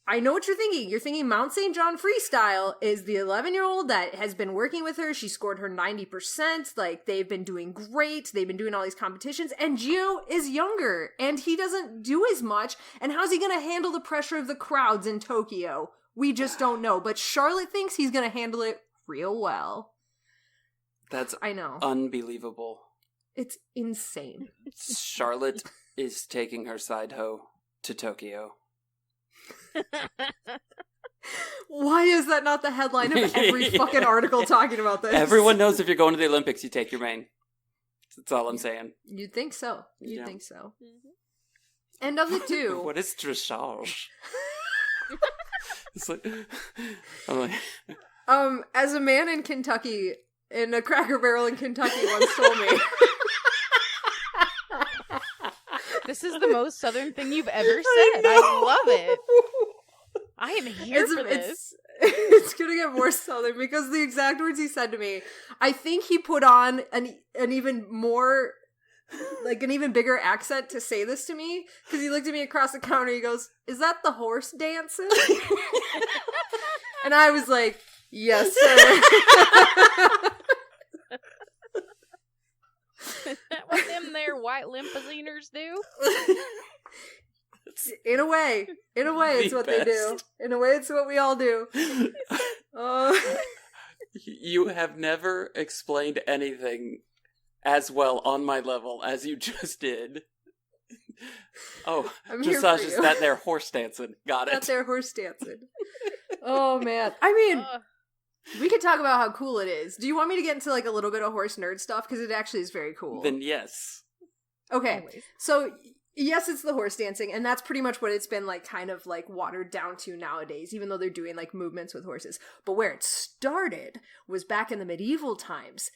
what you're thinking. You're thinking Mount St. John Freestyle is the 11-year-old that has been working with her. She scored her 90%. Like, they've been doing great. They've been doing all these competitions. And Gio is younger, and he doesn't do as much. And how's he going to handle the pressure of the crowds in Tokyo? We just don't know. But Charlotte thinks he's going to handle it real well. I know. Unbelievable. It's insane. Charlotte is taking her side hoe to Tokyo. Why is that not the headline of every fucking article talking about this? Everyone knows if you're going to the Olympics, you take your mane. That's all I'm saying. You'd think so. Think so. Mm-hmm. And of the two... What is dressage? It's like... I'm like... As a man in Kentucky, in a Cracker Barrel in Kentucky once told me... This is the most Southern thing you've ever said. I love it. I am here for this. It's gonna get more Southern because the exact words he said to me, I think he put on an even more, like an even bigger accent to say this to me, because he looked at me across the counter, he goes, "Is that the horse dancing?" And I was like, "Yes, sir." Is that what them there white limousiners do? In a way, it's what they do. In a way, it's what we all do. You have never explained anything as well on my level as you just did. Oh, dressage is that there horse dancing. Got it. That there horse dancing. Oh, man. I mean... We could talk about how cool it is. Do you want me to get into like a little bit of horse nerd stuff? Because it actually is very cool. Then yes. Okay. Always. So yes, it's the horse dancing, and that's pretty much what it's been like kind of like watered down to nowadays, even though they're doing like movements with horses. But where it started was back in the medieval times.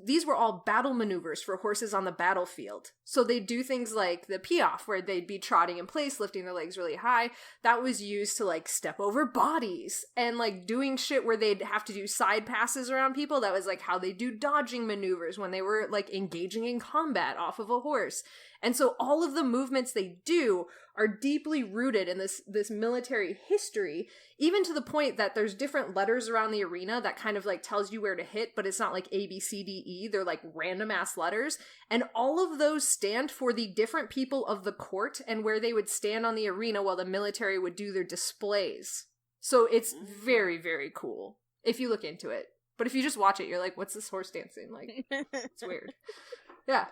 These were all battle maneuvers for horses on the battlefield. So they do things like the piaffe, where they'd be trotting in place, lifting their legs really high. That was used to like step over bodies and like doing shit where they'd have to do side passes around people. That was like how they do dodging maneuvers when they were like engaging in combat off of a horse. And so all of the movements they do are deeply rooted in this military history, even to the point that there's different letters around the arena that kind of like tells you where to hit, but it's not like A, B, C, D, E. They're like random ass letters. And all of those stand for the different people of the court and where they would stand on the arena while the military would do their displays. So it's very, very cool if you look into it. But if you just watch it, you're like, what's this horse dancing? Like, it's weird. Yeah.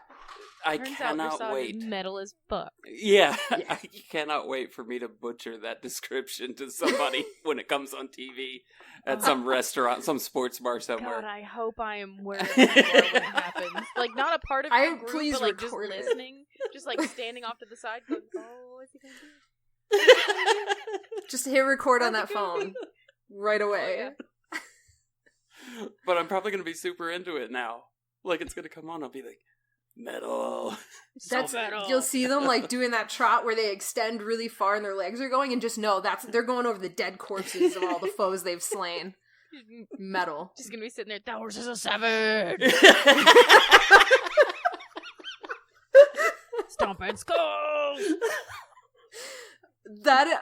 I cannot wait. Metal as fuck. Yeah, I cannot wait for me to butcher that description to somebody when it comes on TV at some restaurant, some sports bar somewhere. God, I hope I am where you are when it happens. Like, not a part of your group, but like just listening, just like standing off to the side, going, "Oh, what's he gonna do?" Just hit record on that phone right away. Oh, yeah. But I'm probably gonna be super into it now. Like, it's gonna come on, I'll be like, metal. That's metal. You'll see them like doing that trot where they extend really far and their legs are going, and just know they're going over the dead corpses of all the foes they've slain. Metal. Just gonna be sitting there. That horse is a savage. Stomp and skull.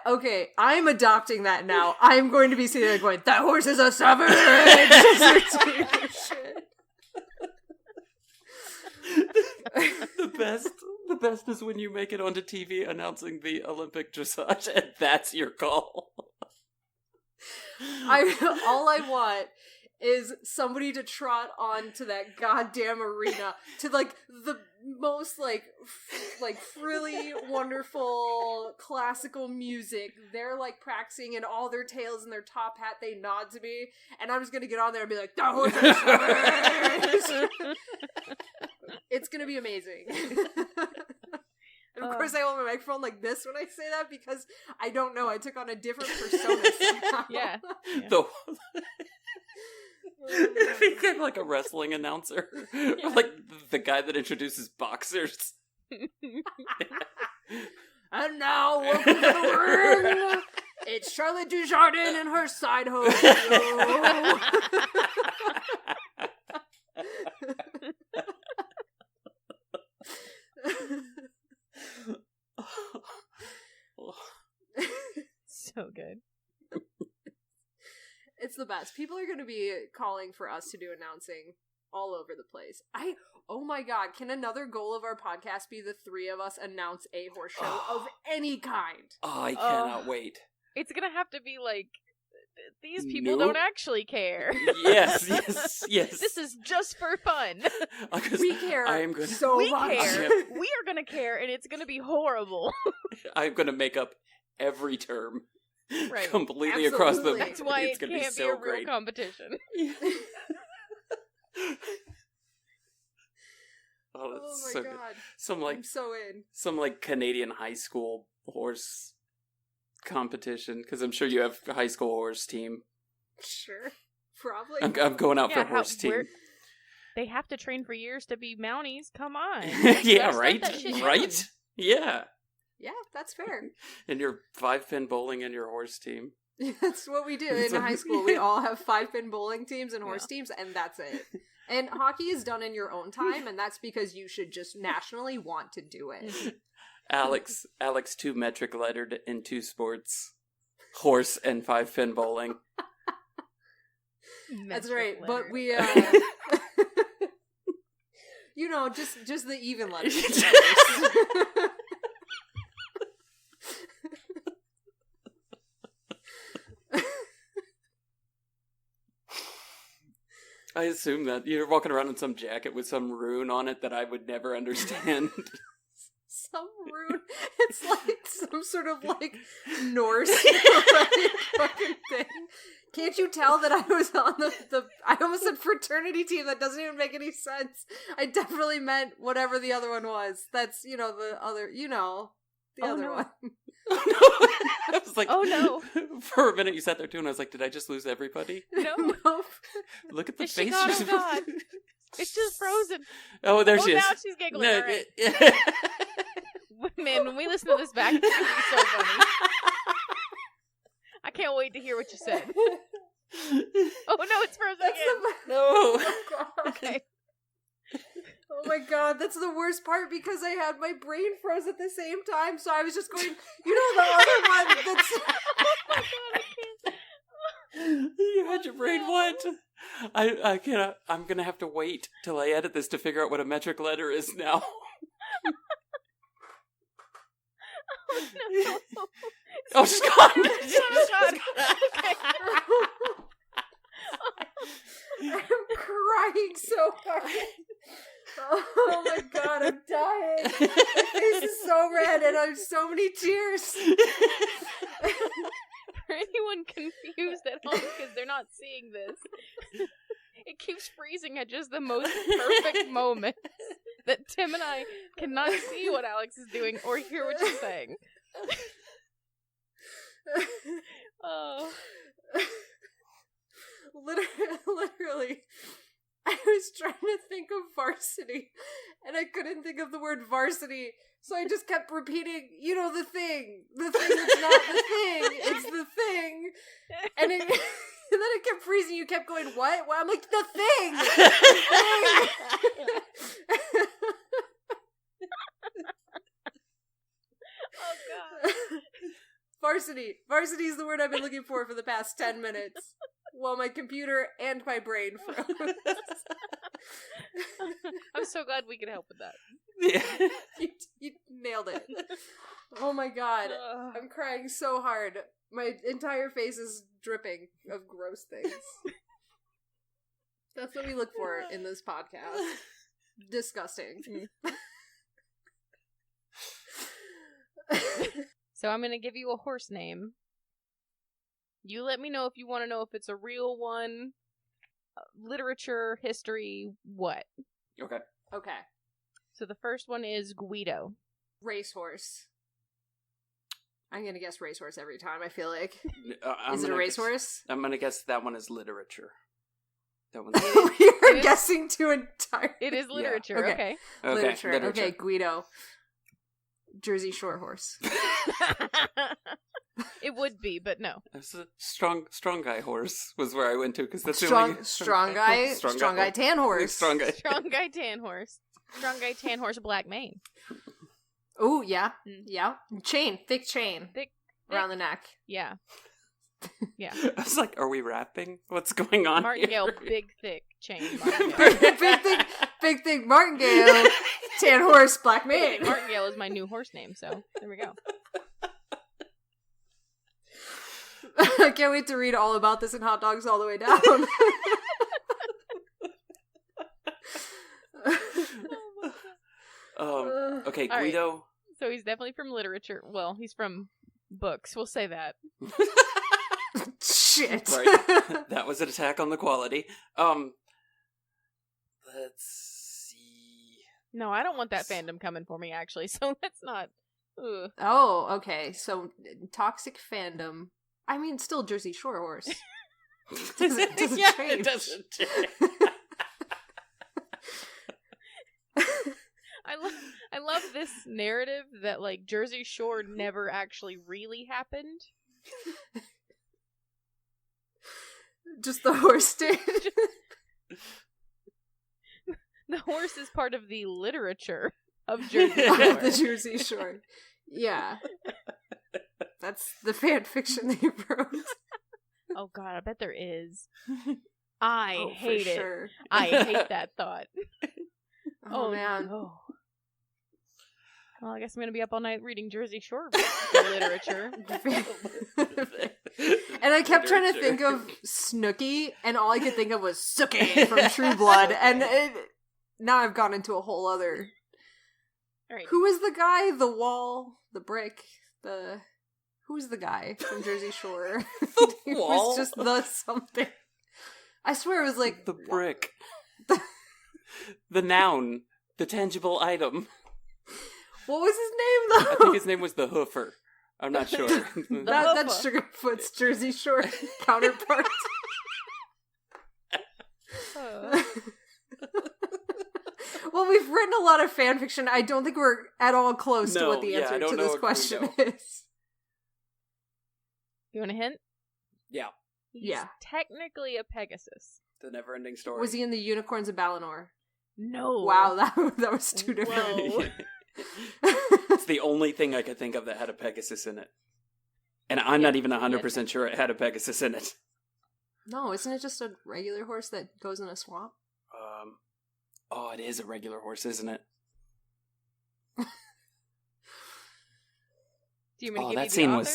Okay, I'm adopting that now. I'm going to be sitting there going, that horse is a savage. Shit. The best is when you make it onto TV announcing the Olympic dressage, and that's your call. All I want is somebody to trot onto that goddamn arena to like the most like frilly, wonderful classical music. They're like practicing in all their tails and their top hat. They nod to me, and I'm just gonna get on there and be like, "The horses!" It's gonna be amazing. And of course, I hold my microphone like this when I say that because I don't know. I took on a different persona somehow. Yeah. Became like a wrestling announcer. Yeah. Like the guy that introduces boxers. And now, welcome to the ring! It's Charlotte Dujardin and her side hoe. So good. It's the best. People are going to be calling for us to do announcing all over the place. Oh my god, can another goal of our podcast be the three of us announce a horse show of any kind? Oh, I cannot wait. It's gonna have to be like, these people don't actually care. Yes. This is just for fun. We care so much. Care. We are gonna care, and it's gonna be horrible. I'm gonna make up every term. Right. Completely across the... That's why it can't be a real competition. Oh, that's my so god. Good. I'm so in. Some like Canadian high school horse competition, because I'm sure you have a high school horse team. Sure. Probably. I'm going out for horse team. They have to train for years to be Mounties. Come on. Yeah, right? Right? Yeah. Yeah, that's fair. And your 5-pin bowling and your horse team. That's what we do in high school. We all have 5-pin bowling teams and horse teams, and that's it. And hockey is done in your own time, and that's because you should just nationally want to do it. Alex 2 metric lettered in 2 sports. Horse and 5-pin bowling. That's right. But we you know, just the even letters. I assume that you're walking around in some jacket with some rune on it that I would never understand. Some rune? It's like some sort of like Norse like, fucking thing. Can't you tell that I was on the I almost said fraternity team? That doesn't even make any sense. I definitely meant whatever the other one was. That's, you know, the other, you know, the other one. Oh no! I was like, oh no! For a minute, you sat there too, and I was like, "Did I just lose everybody?" No. Nope. Look at the Is face. She gone? Oh god! It's just frozen. Oh, there she is. Now she's giggling. No, all right. Man, when we listen to this back, it's gonna be so funny. I can't wait to hear what you said. Oh no, it's frozen again. No. Oh, God. Okay. Oh my god, that's the worst part because I had my brain froze at the same time, so I was just going, you know, the other one that's... Oh my god, I can't. You had your brain what? I cannot. I'm gonna have to wait till I edit this to figure out what a metric letter is now. Oh no. Oh, she's gone! She's gone. Okay. I'm crying so hard. Oh my god, I'm dying. My face is so red and I have so many tears. For anyone confused at home because they're not seeing this, it keeps freezing at just the most perfect moment that Tim and I cannot see what Alex is doing or hear what she's saying. Oh. Literally, I was trying to think of varsity, and I couldn't think of the word varsity, so I just kept repeating, you know, the thing that's not the thing, it's the thing, and then it kept freezing, you kept going, what? Well, I'm like, the thing! The thing! Oh, God. Varsity. Varsity is the word I've been looking for the past 10 minutes. While my computer and my brain froze. I'm so glad we could help with that. Yeah. You nailed it. Oh my god. I'm crying so hard. My entire face is dripping of gross things. That's what we look for in this podcast. Disgusting. So I'm going to give you a horse name. You let me know if you want to know if it's a real one, literature, history, what. Okay. Okay. So the first one is Guido. Racehorse. I'm going to guess racehorse every time, I feel like. I'm Is it a gonna racehorse? I'm going to guess that one is literature. That one's You're guessing to entire. It is literature, Yeah. Okay. Literature. Okay, Guido. Jersey Shore horse. It would be, but no. That's a strong guy horse was where I went to because that's strong guy tan horse. Strong guy tan horse. Strong guy tan horse black mane. Oh yeah, yeah. Thick chain, Thick around the neck. Yeah. Yeah. I was like, are we rapping? What's going on? Martingale, here? big thick chain. big thick martingale, tan horse, black mane. Martingale is my new horse name, so there we go. I can't wait to read all about this in Hot Dogs All the Way Down. Okay, Guido. Right. So he's definitely from literature. Well, he's from books. We'll say that. Shit. Right. That was an attack on the quality. Let's see. No, I don't want that fandom coming for me, actually, so let's not. Ugh. Oh, okay. So, toxic fandom. I mean, still Jersey Shore horse. Doesn't Yeah, change. it doesn't change. I love this narrative that, like, Jersey Shore never actually really happened. Just the horse did. The horse is part of the literature of Jersey Shore. The Jersey Shore. Yeah. That's the fan fiction they wrote. Oh god, I bet there is. I For hate it. sure. I hate that thought. Oh man. No. Well, I guess I'm gonna be up all night reading Jersey Shore literature. And I kept trying to think of Snooki, and all I could think of was Sookie from True Blood, and now I've gone into a whole other... Right. Who is the guy? The wall? The brick? Who's the guy from Jersey Shore? It wall? was just the something. I swear it was like... The brick. The noun. The tangible item. What was his name, though? I think his name was the Hoofer. I'm not sure. That's Sugarfoot's Jersey Shore counterpart. Well, we've written a lot of fan fiction. I don't think we're at all close to what the answer to this question is. You want a hint? Yeah. He's technically a Pegasus. The Never-Ending Story. Was he in the Unicorns of Balinor? No. Wow, that was too different. It's the only thing I could think of that had a Pegasus in it. And I'm not even 100% sure it had a Pegasus in it. No, isn't it just a regular horse that goes in a swamp? Oh, it is a regular horse, isn't it? Do you want me to give that you the scene author?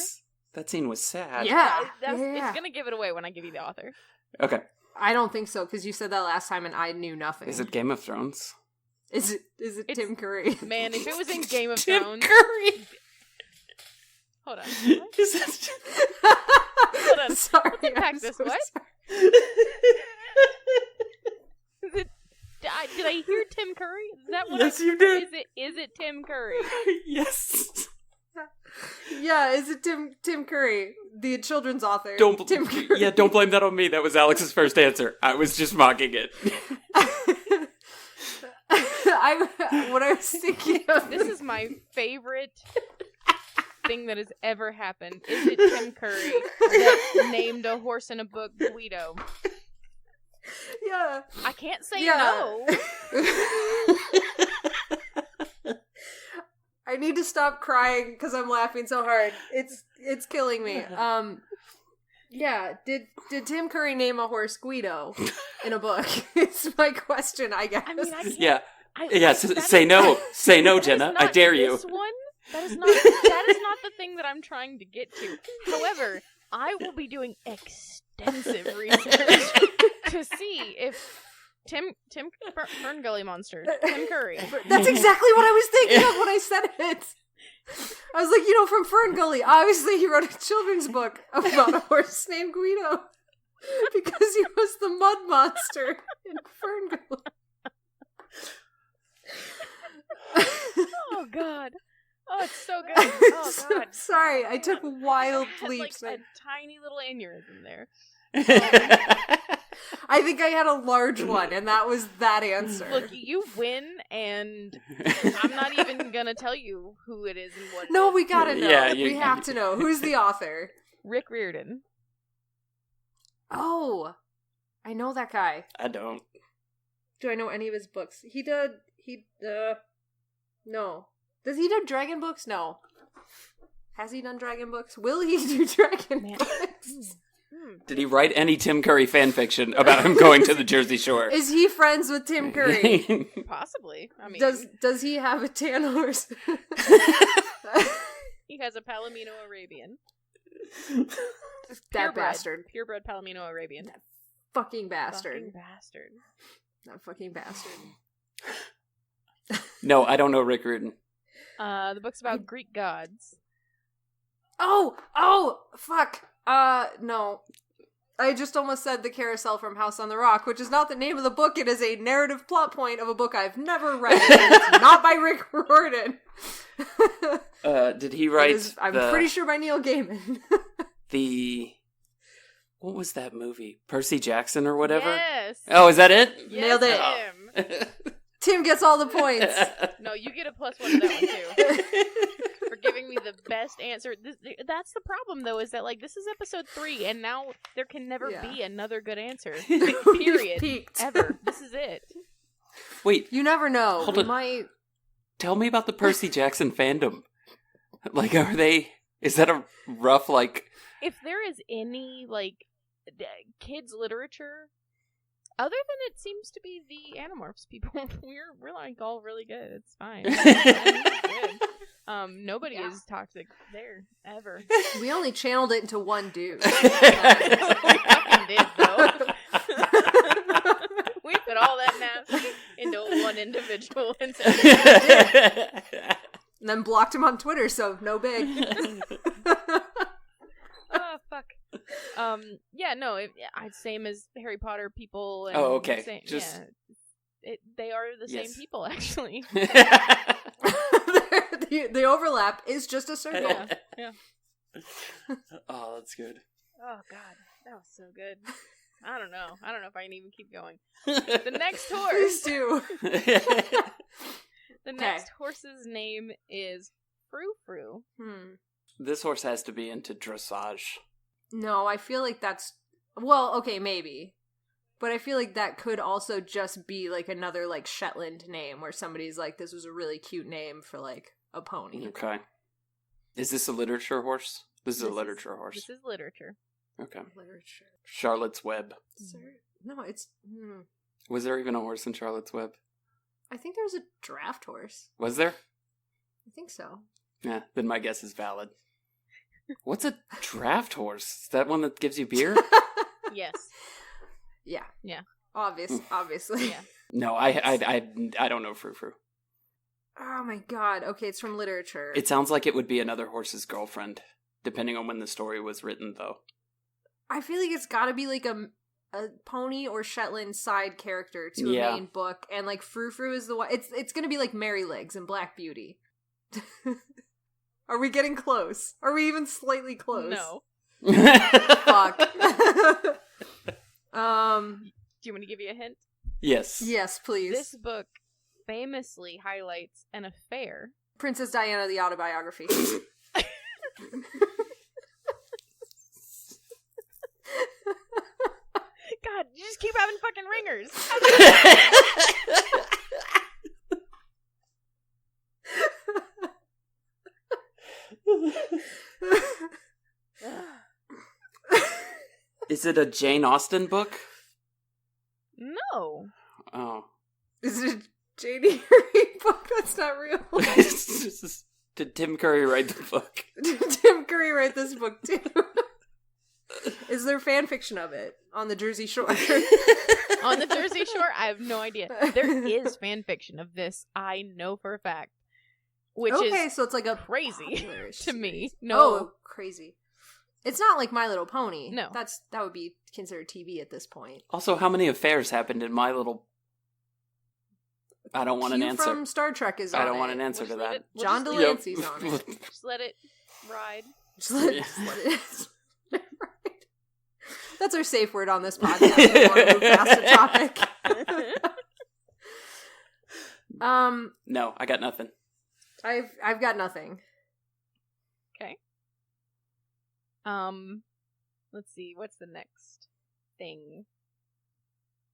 that scene was sad. Yeah. It's gonna give it away when I give you the author. Okay. I don't think so, because you said that last time and I knew nothing. Is it Game of Thrones? Is it Tim Curry? Man, if it was in Game of Tim Thrones... Curry! Hold on. Is it... Hold on. Sorry, Let's unpack I'm this. so What? sorry. Did I hear Tim Curry? Is that what Yes, you did. Is it Tim Curry? Yes. Yeah, is it Tim Curry, the children's author? Tim Curry. Yeah, don't blame that on me. That was Alex's first answer. I was just mocking it. What I was thinking of... This is my favorite thing that has ever happened. Is it Tim Curry that named a horse in a book Guido? Yeah. I can't say no. I need to stop crying because I'm laughing so hard. It's killing me. Yeah. Did Tim Curry name a horse Guido in a book? It's my question, I guess. I mean, I can't, Yeah. I, Yes. Say no. Say no, Jenna. I dare you. This one? That is not the thing that I'm trying to get to. However, I will be doing extensive research to see if Fern Gully Monster. Tim Curry. That's exactly what I was thinking of when I said it. I was like, from Fern Gully. Obviously, he wrote a children's book about a horse named Guido because he was the mud monster in Fern Gully. Oh, God. Oh, it's so good. Oh, God. Sorry, I took wild leaps. Like a tiny little aneurysm there. I think I had a large one, and that was that answer. Look, you win, and I'm not even gonna tell you who it is and what. No, we gotta know. Yeah, we have to know. Who's the author? Rick Riordan. Oh, I know that guy. I don't. Do I know any of his books? No. Does he do dragon books? No. Has he done dragon books? Will he do dragon books? Did he write any Tim Curry fanfiction about him going to the Jersey Shore? Is he friends with Tim Curry? Possibly. I mean, does he have a tan horse? He has a Palomino Arabian. That bastard. Purebred Palomino Arabian. That fucking bastard. That fucking bastard. No, I don't know Rick Riordan. The book's about Greek gods. Oh, fuck. No. I just almost said The Carousel from House on the Rock, which is not the name of the book. It is a narrative plot point of a book I've never read. It's not by Rick Riordan. Did he write I'm pretty sure by Neil Gaiman. What was that movie? Percy Jackson or whatever? Yes. Oh, is that it? Yes, Nailed it. Tim. Tim gets all the points. No, you get a +1 to that one, too. For giving me the best answer. That's the problem, though, is that, this is episode 3, and now there can never be another good answer. Period. Ever. This is it. Wait. You never know. Hold on. Tell me about the Percy Jackson fandom. Is that a rough, If there is any, kids' literature, other than it seems to be the Animorphs people, we're all really good. It's fine. It's good. Nobody is toxic there, ever. We only channeled it into one dude. We fucking did, though. We put all that nasty into one individual and said, and then blocked him on Twitter, so no big. Oh, fuck. Same as Harry Potter people. And okay. They are the same people, actually. The overlap is just a circle. Yeah. Oh, that's good. Oh, God. That was so good. I don't know if I can even keep going. The next horse. Please do. The next horse's name is Frou-Frou. This horse has to be into dressage. No, I feel like that's... Well, okay, maybe. But I feel like that could also just be, another, Shetland name, where somebody's like, this was a really cute name for, a pony. Okay. Is this a literature horse? This is a literature horse. This is literature. Okay. Literature. Charlotte's Web. No, it's... Was there even a horse in Charlotte's Web? I think there was a draft horse. Was there? I think so. Yeah, then my guess is valid. What's a draft horse? Is that one that gives you beer? Yes. Yeah. Obviously. Yeah. No, I don't know Frou-Frou. Oh my god. Okay, it's from literature. It sounds like it would be another horse's girlfriend, depending on when the story was written, though. I feel like it's gotta be a pony or Shetland side character to a main book, and Frou-Frou is the one. It's gonna be Mary Legs and Black Beauty. Are we getting close? Are we even slightly close? No. Fuck. Do you want me to give you a hint? Yes. Yes, please. This book famously highlights an affair. Princess Diana, the autobiography. God, you just keep having fucking ringers. Is it a Jane Austen book? No. Oh. Is it a J.D. Curry book? That's not real. Did Tim Curry write the book? Did Tim Curry write this book too? Is there fan fiction of it on the Jersey Shore? On the Jersey Shore? I have no idea. There is fan fiction of this, I know for a fact. Which is so it's like a crazy to me. No. Oh, crazy. It's not like My Little Pony. No. That would be considered TV at this point. Also, how many affairs happened in My Little... I don't want an answer. From Star Trek is on I don't want an answer to that. John Delancey's on it. Just let it ride. Just let it ride. That's our safe word on this podcast. We want to move past the topic. No, I got nothing. I've got nothing. Okay. Let's see, what's the next thing?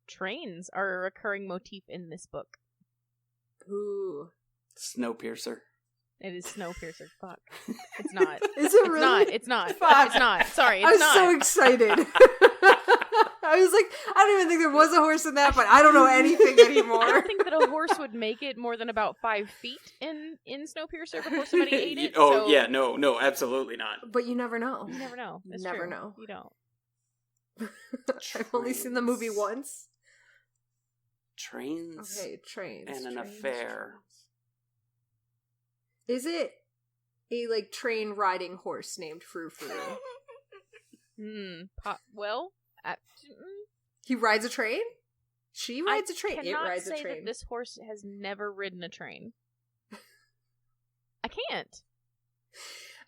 Trains are a recurring motif in this book. Ooh. Snowpiercer. It is Snowpiercer. Fuck. It's not. Is it really? It's not. Fuck. It's not. Sorry, I it's was not. so excited. I was like, I don't even think there was a horse in that, but I don't know anything anymore. I don't think that a horse would make it more than about 5 feet in Snowpiercer before somebody ate it. Oh, yeah, no, absolutely not. But you never know. You never know. That's Never true. know. You don't. I've only seen the movie once. Trains. Okay, trains. And an trains, affair. Trains. Is it a, like, train riding horse named Frou Frou? He rides a train? She rides a train. It rides a train. I cannot say that this horse has never ridden a train. I can't.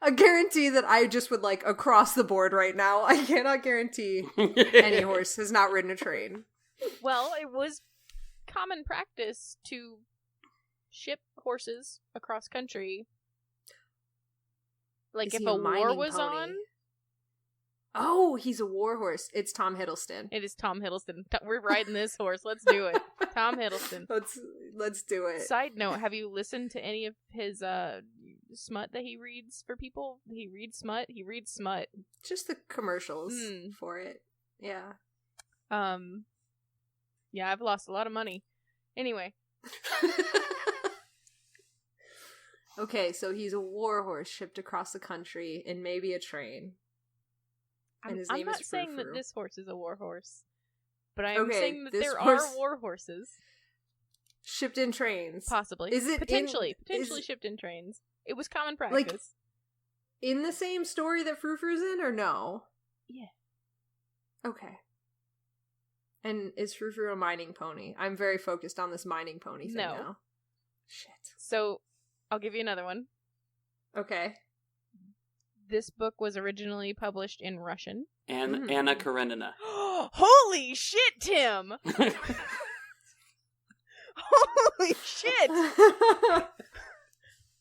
I guarantee that I just would, like, across the board right now, I cannot guarantee any horse has not ridden a train. Well, it was common practice to ship horses across country. Like, Is if he a a war mining was pony? on... Oh, he's a war horse. It's Tom Hiddleston. It is Tom Hiddleston. We're riding this horse. Let's do it. Tom Hiddleston. Let's do it. Side note, have you listened to any of his smut that he reads for people? He reads smut. Just the commercials for it. Yeah. Yeah, I've lost a lot of money. Anyway. Okay, so he's a war horse shipped across the country in maybe a train. And his name I'm not is saying Frou that Frou. this horse is a war horse, but I am saying that there horse are war horses. Shipped in trains. Possibly. Is it potentially shipped in trains. It was common practice. Like, in the same story that Frou Frou's in, or no? Yeah. Okay. And is Frou Frou a mining pony? I'm very focused on this mining pony thing now. Shit. So, I'll give you another one. Okay. This book was originally published in Russian. And Anna Karenina. Holy shit, Tim! Holy shit!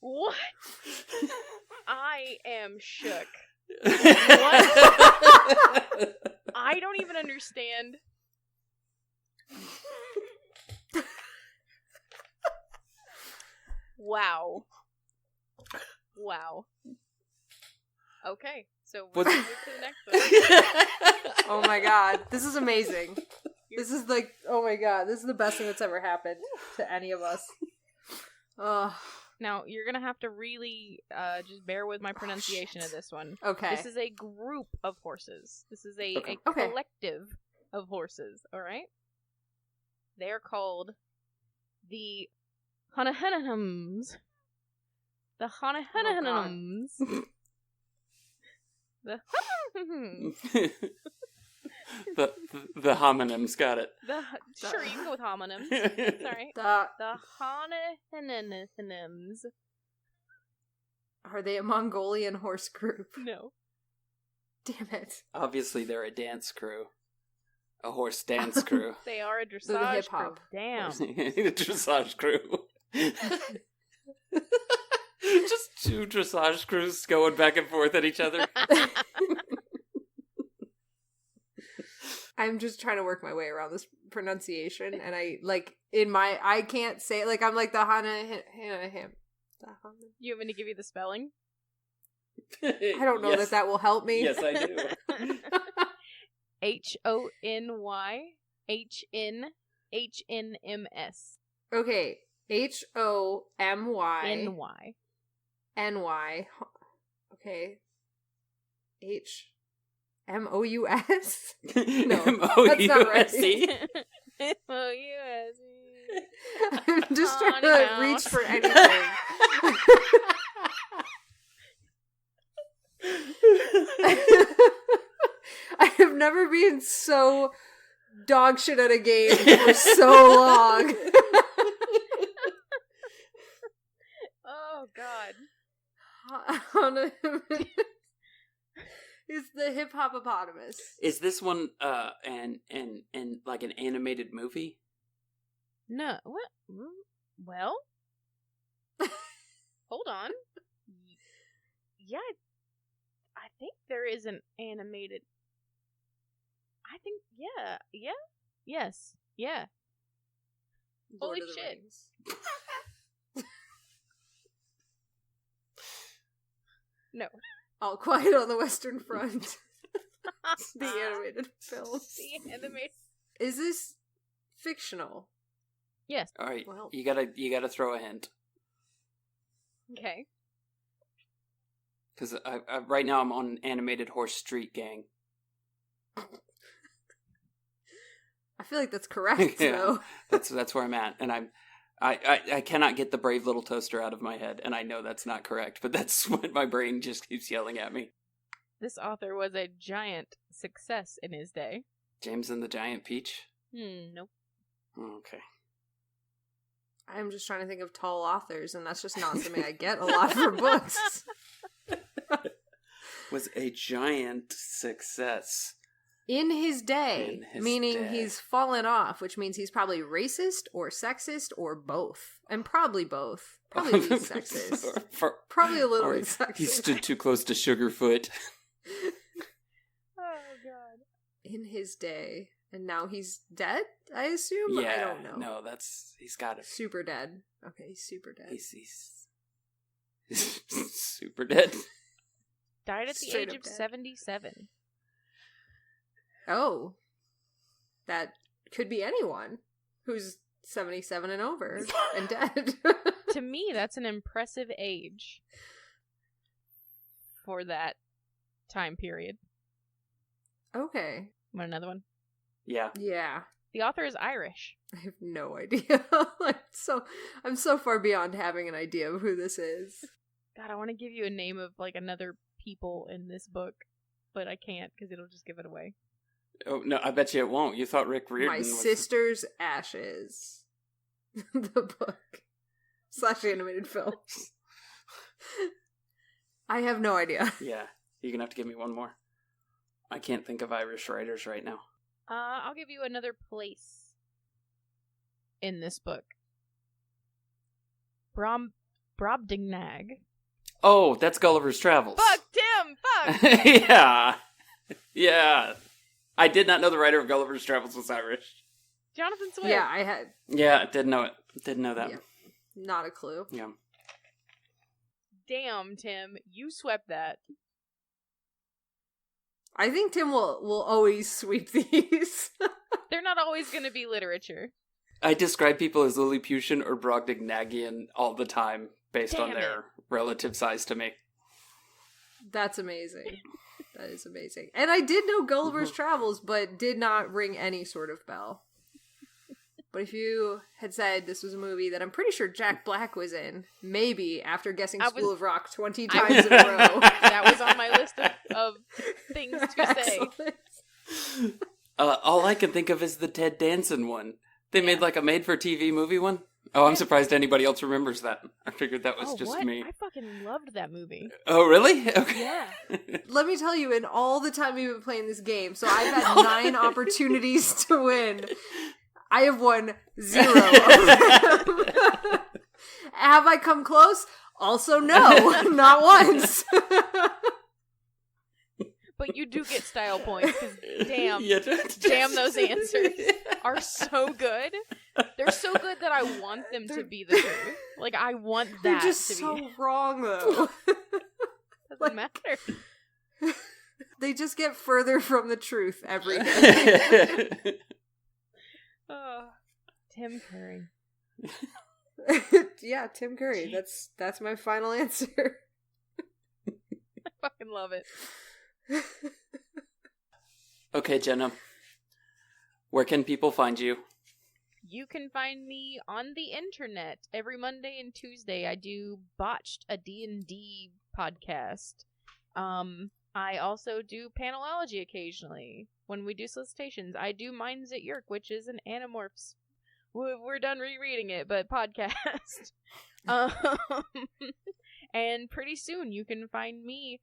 What? I am shook. What? I don't even understand. Wow. Okay, so we're going to move to the next one. Oh my god, this is amazing. This is like, oh my god, this is the best thing that's ever happened to any of us. Now, you're going to have to really just bear with my pronunciation of this one. Okay. This is a group of horses. This is a collective of horses, alright? They're called the Honohenahums. The Honohenahums. The homonyms, got it. Sure, you can go with homonyms. It's alright. The Honohenahums. Are they a Mongolian horse group? No. Damn it. Obviously, they're a dance crew. A horse dance crew. They are a dressage They're the hip-hop. crew. Damn. A dressage crew. Just two dressage crews going back and forth at each other. I'm just trying to work my way around this pronunciation, and I can't say it. Like, I'm like the him. You want me to give you the spelling? I don't know that will help me. Yes, I do. HONYHNHNMS. Okay. HOMY. NY. Okay. M-O-U-S? No, that's not right. M-O-U-S-E. I'm just trying to Honey reach house. for anything. I have never been so dog shit at a game for so long. Oh, God. It's the hip hopopotamus. Is this one and like an animated movie? No. What? Well? Hold on. Yeah, I think there is an animated... I think, yeah. Yes. Yeah. Lord Holy of the shit. Rings. No. All Quiet on the Western Front. The animated film. The animated... Is this fictional? Yes. All right, Well. you gotta throw a hint. Okay. Because I right now I'm on Animated Horse Street Gang. I feel like that's correct, Yeah. though. That's where I'm at, and I cannot get the Brave Little Toaster out of my head, and I know that's not correct, but that's what my brain just keeps yelling at me. This author was a giant success in his day. James and the Giant Peach? Nope. Oh, okay. I'm just trying to think of tall authors, and that's just not something I get a lot for books. Was a giant success. In his day, In his meaning day. he's fallen off, which means he's probably racist or sexist or both. And probably both. Probably least sexist. Probably a little Or bit sexist. he stood too close to Sugarfoot. Oh, God. In his day. And now he's dead, I assume? Yeah, I don't know. no, he's got it. Super dead. Okay, he's super dead. He's super dead. Died at the Straight age up of dead. 77. Oh. That could be anyone who's 77 and over and dead. To me, that's an impressive age for that time period. Okay. Want another one? Yeah. Yeah. The author is Irish. I have no idea. I'm so far beyond having an idea of who this is. God, I want to give you a name of like another people in this book, but I can't because it'll just give it away. Oh, no, I bet you it won't. You thought Rick Riordan My was... Sister's Ashes. The book. / animated film. I have no idea. Yeah, you're gonna have to give me one more. I can't think of Irish writers right now. I'll give you another place in this book. Brobdingnag. Oh, that's Gulliver's Travels. Fuck, Tim! Fuck! Yeah. Yeah. I did not know the writer of Gulliver's Travels was Irish. Jonathan Swift. Yeah, I had Yeah, didn't know it. Didn't know that. Yeah. Not a clue. Yeah. Damn, Tim. You swept that. I think Tim will always sweep these. They're not always going to be literature. I describe people as Lilliputian or Brobdingnagian all the time based on Damn their relative size to me. That's amazing. That is amazing. And I did know Gulliver's Travels, but did not ring any sort of bell. But if you had said this was a movie that I'm pretty sure Jack Black was in, maybe after guessing School of Rock 20 times in a row. That was on my list of things to say. Excellent. All I can think of is the Ted Danson one. They made like a made-for-TV movie one. Oh, I'm surprised anybody else remembers that. I figured that was just what? me. I fucking loved that movie. Oh, really? Okay. Yeah. Let me tell you, in all the time we've been playing this game, so I've had 9 opportunities to win. I have won 0 of them. Have I come close? Also, no. Not once. But you do get style points, because damn, Yeah, damn, those answers are so good. They're so good that I want them to be the truth. Like, I want They're that just to so be. wrong, though. Doesn't matter. They just get further from the truth every day. Oh, Tim Curry. Yeah, Tim Curry. That's my final answer. I fucking love it. Okay, Jenna. Where can people find you? You can find me on the internet every Monday and Tuesday. I do Botched, a D&D podcast. I also do Panelology occasionally when we do solicitations. I do Minds at Yerk, which is an Animorphs. We're done rereading it, but podcast. And pretty soon you can find me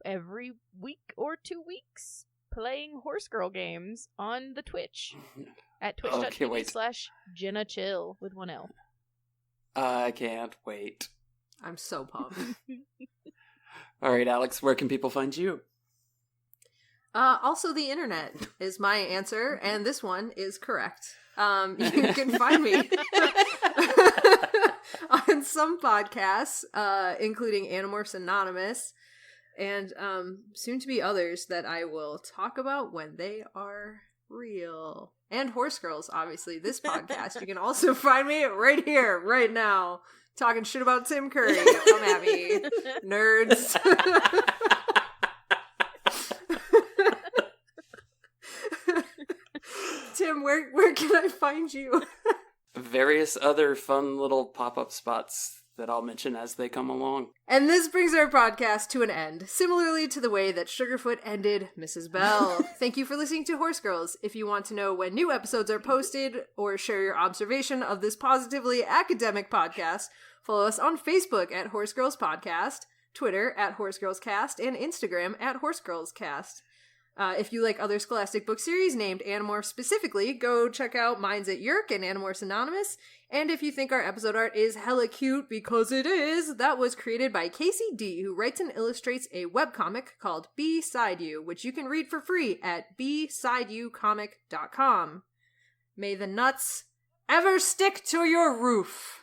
every week or 2 weeks playing Horse Girl games on the Twitch at twitch.tv/JennaChill with 1 L. I can't wait. I'm so pumped. All right, Alex, where can people find you? Also, the internet is my answer, and this one is correct. You can find me on some podcasts, including Animorphs Anonymous, and soon to be others that I will talk about when they are real. And Horse Girls, obviously, this podcast. You can also find me right here, right now, talking shit about Tim Curry. Come at me, nerds. Tim, where can I find you? Various other fun little pop-up spots that I'll mention as they come along. And this brings our podcast to an end, similarly to the way that Sugarfoot ended Mrs. Bell. Thank you for listening to Horse Girls. If you want to know when new episodes are posted or share your observation of this positively academic podcast, follow us on Facebook at Horse Girls Podcast, Twitter at Horse Girls Cast, and Instagram at Horse Girls Cast. If you like other Scholastic book series named Animorphs specifically, go check out Minds at Yerk and Animorphs Anonymous. And if you think our episode art is hella cute, because it is, that was created by Casey D, who writes and illustrates a webcomic called Beside You, which you can read for free at besideyoucomic.com. May the nuts ever stick to your roof.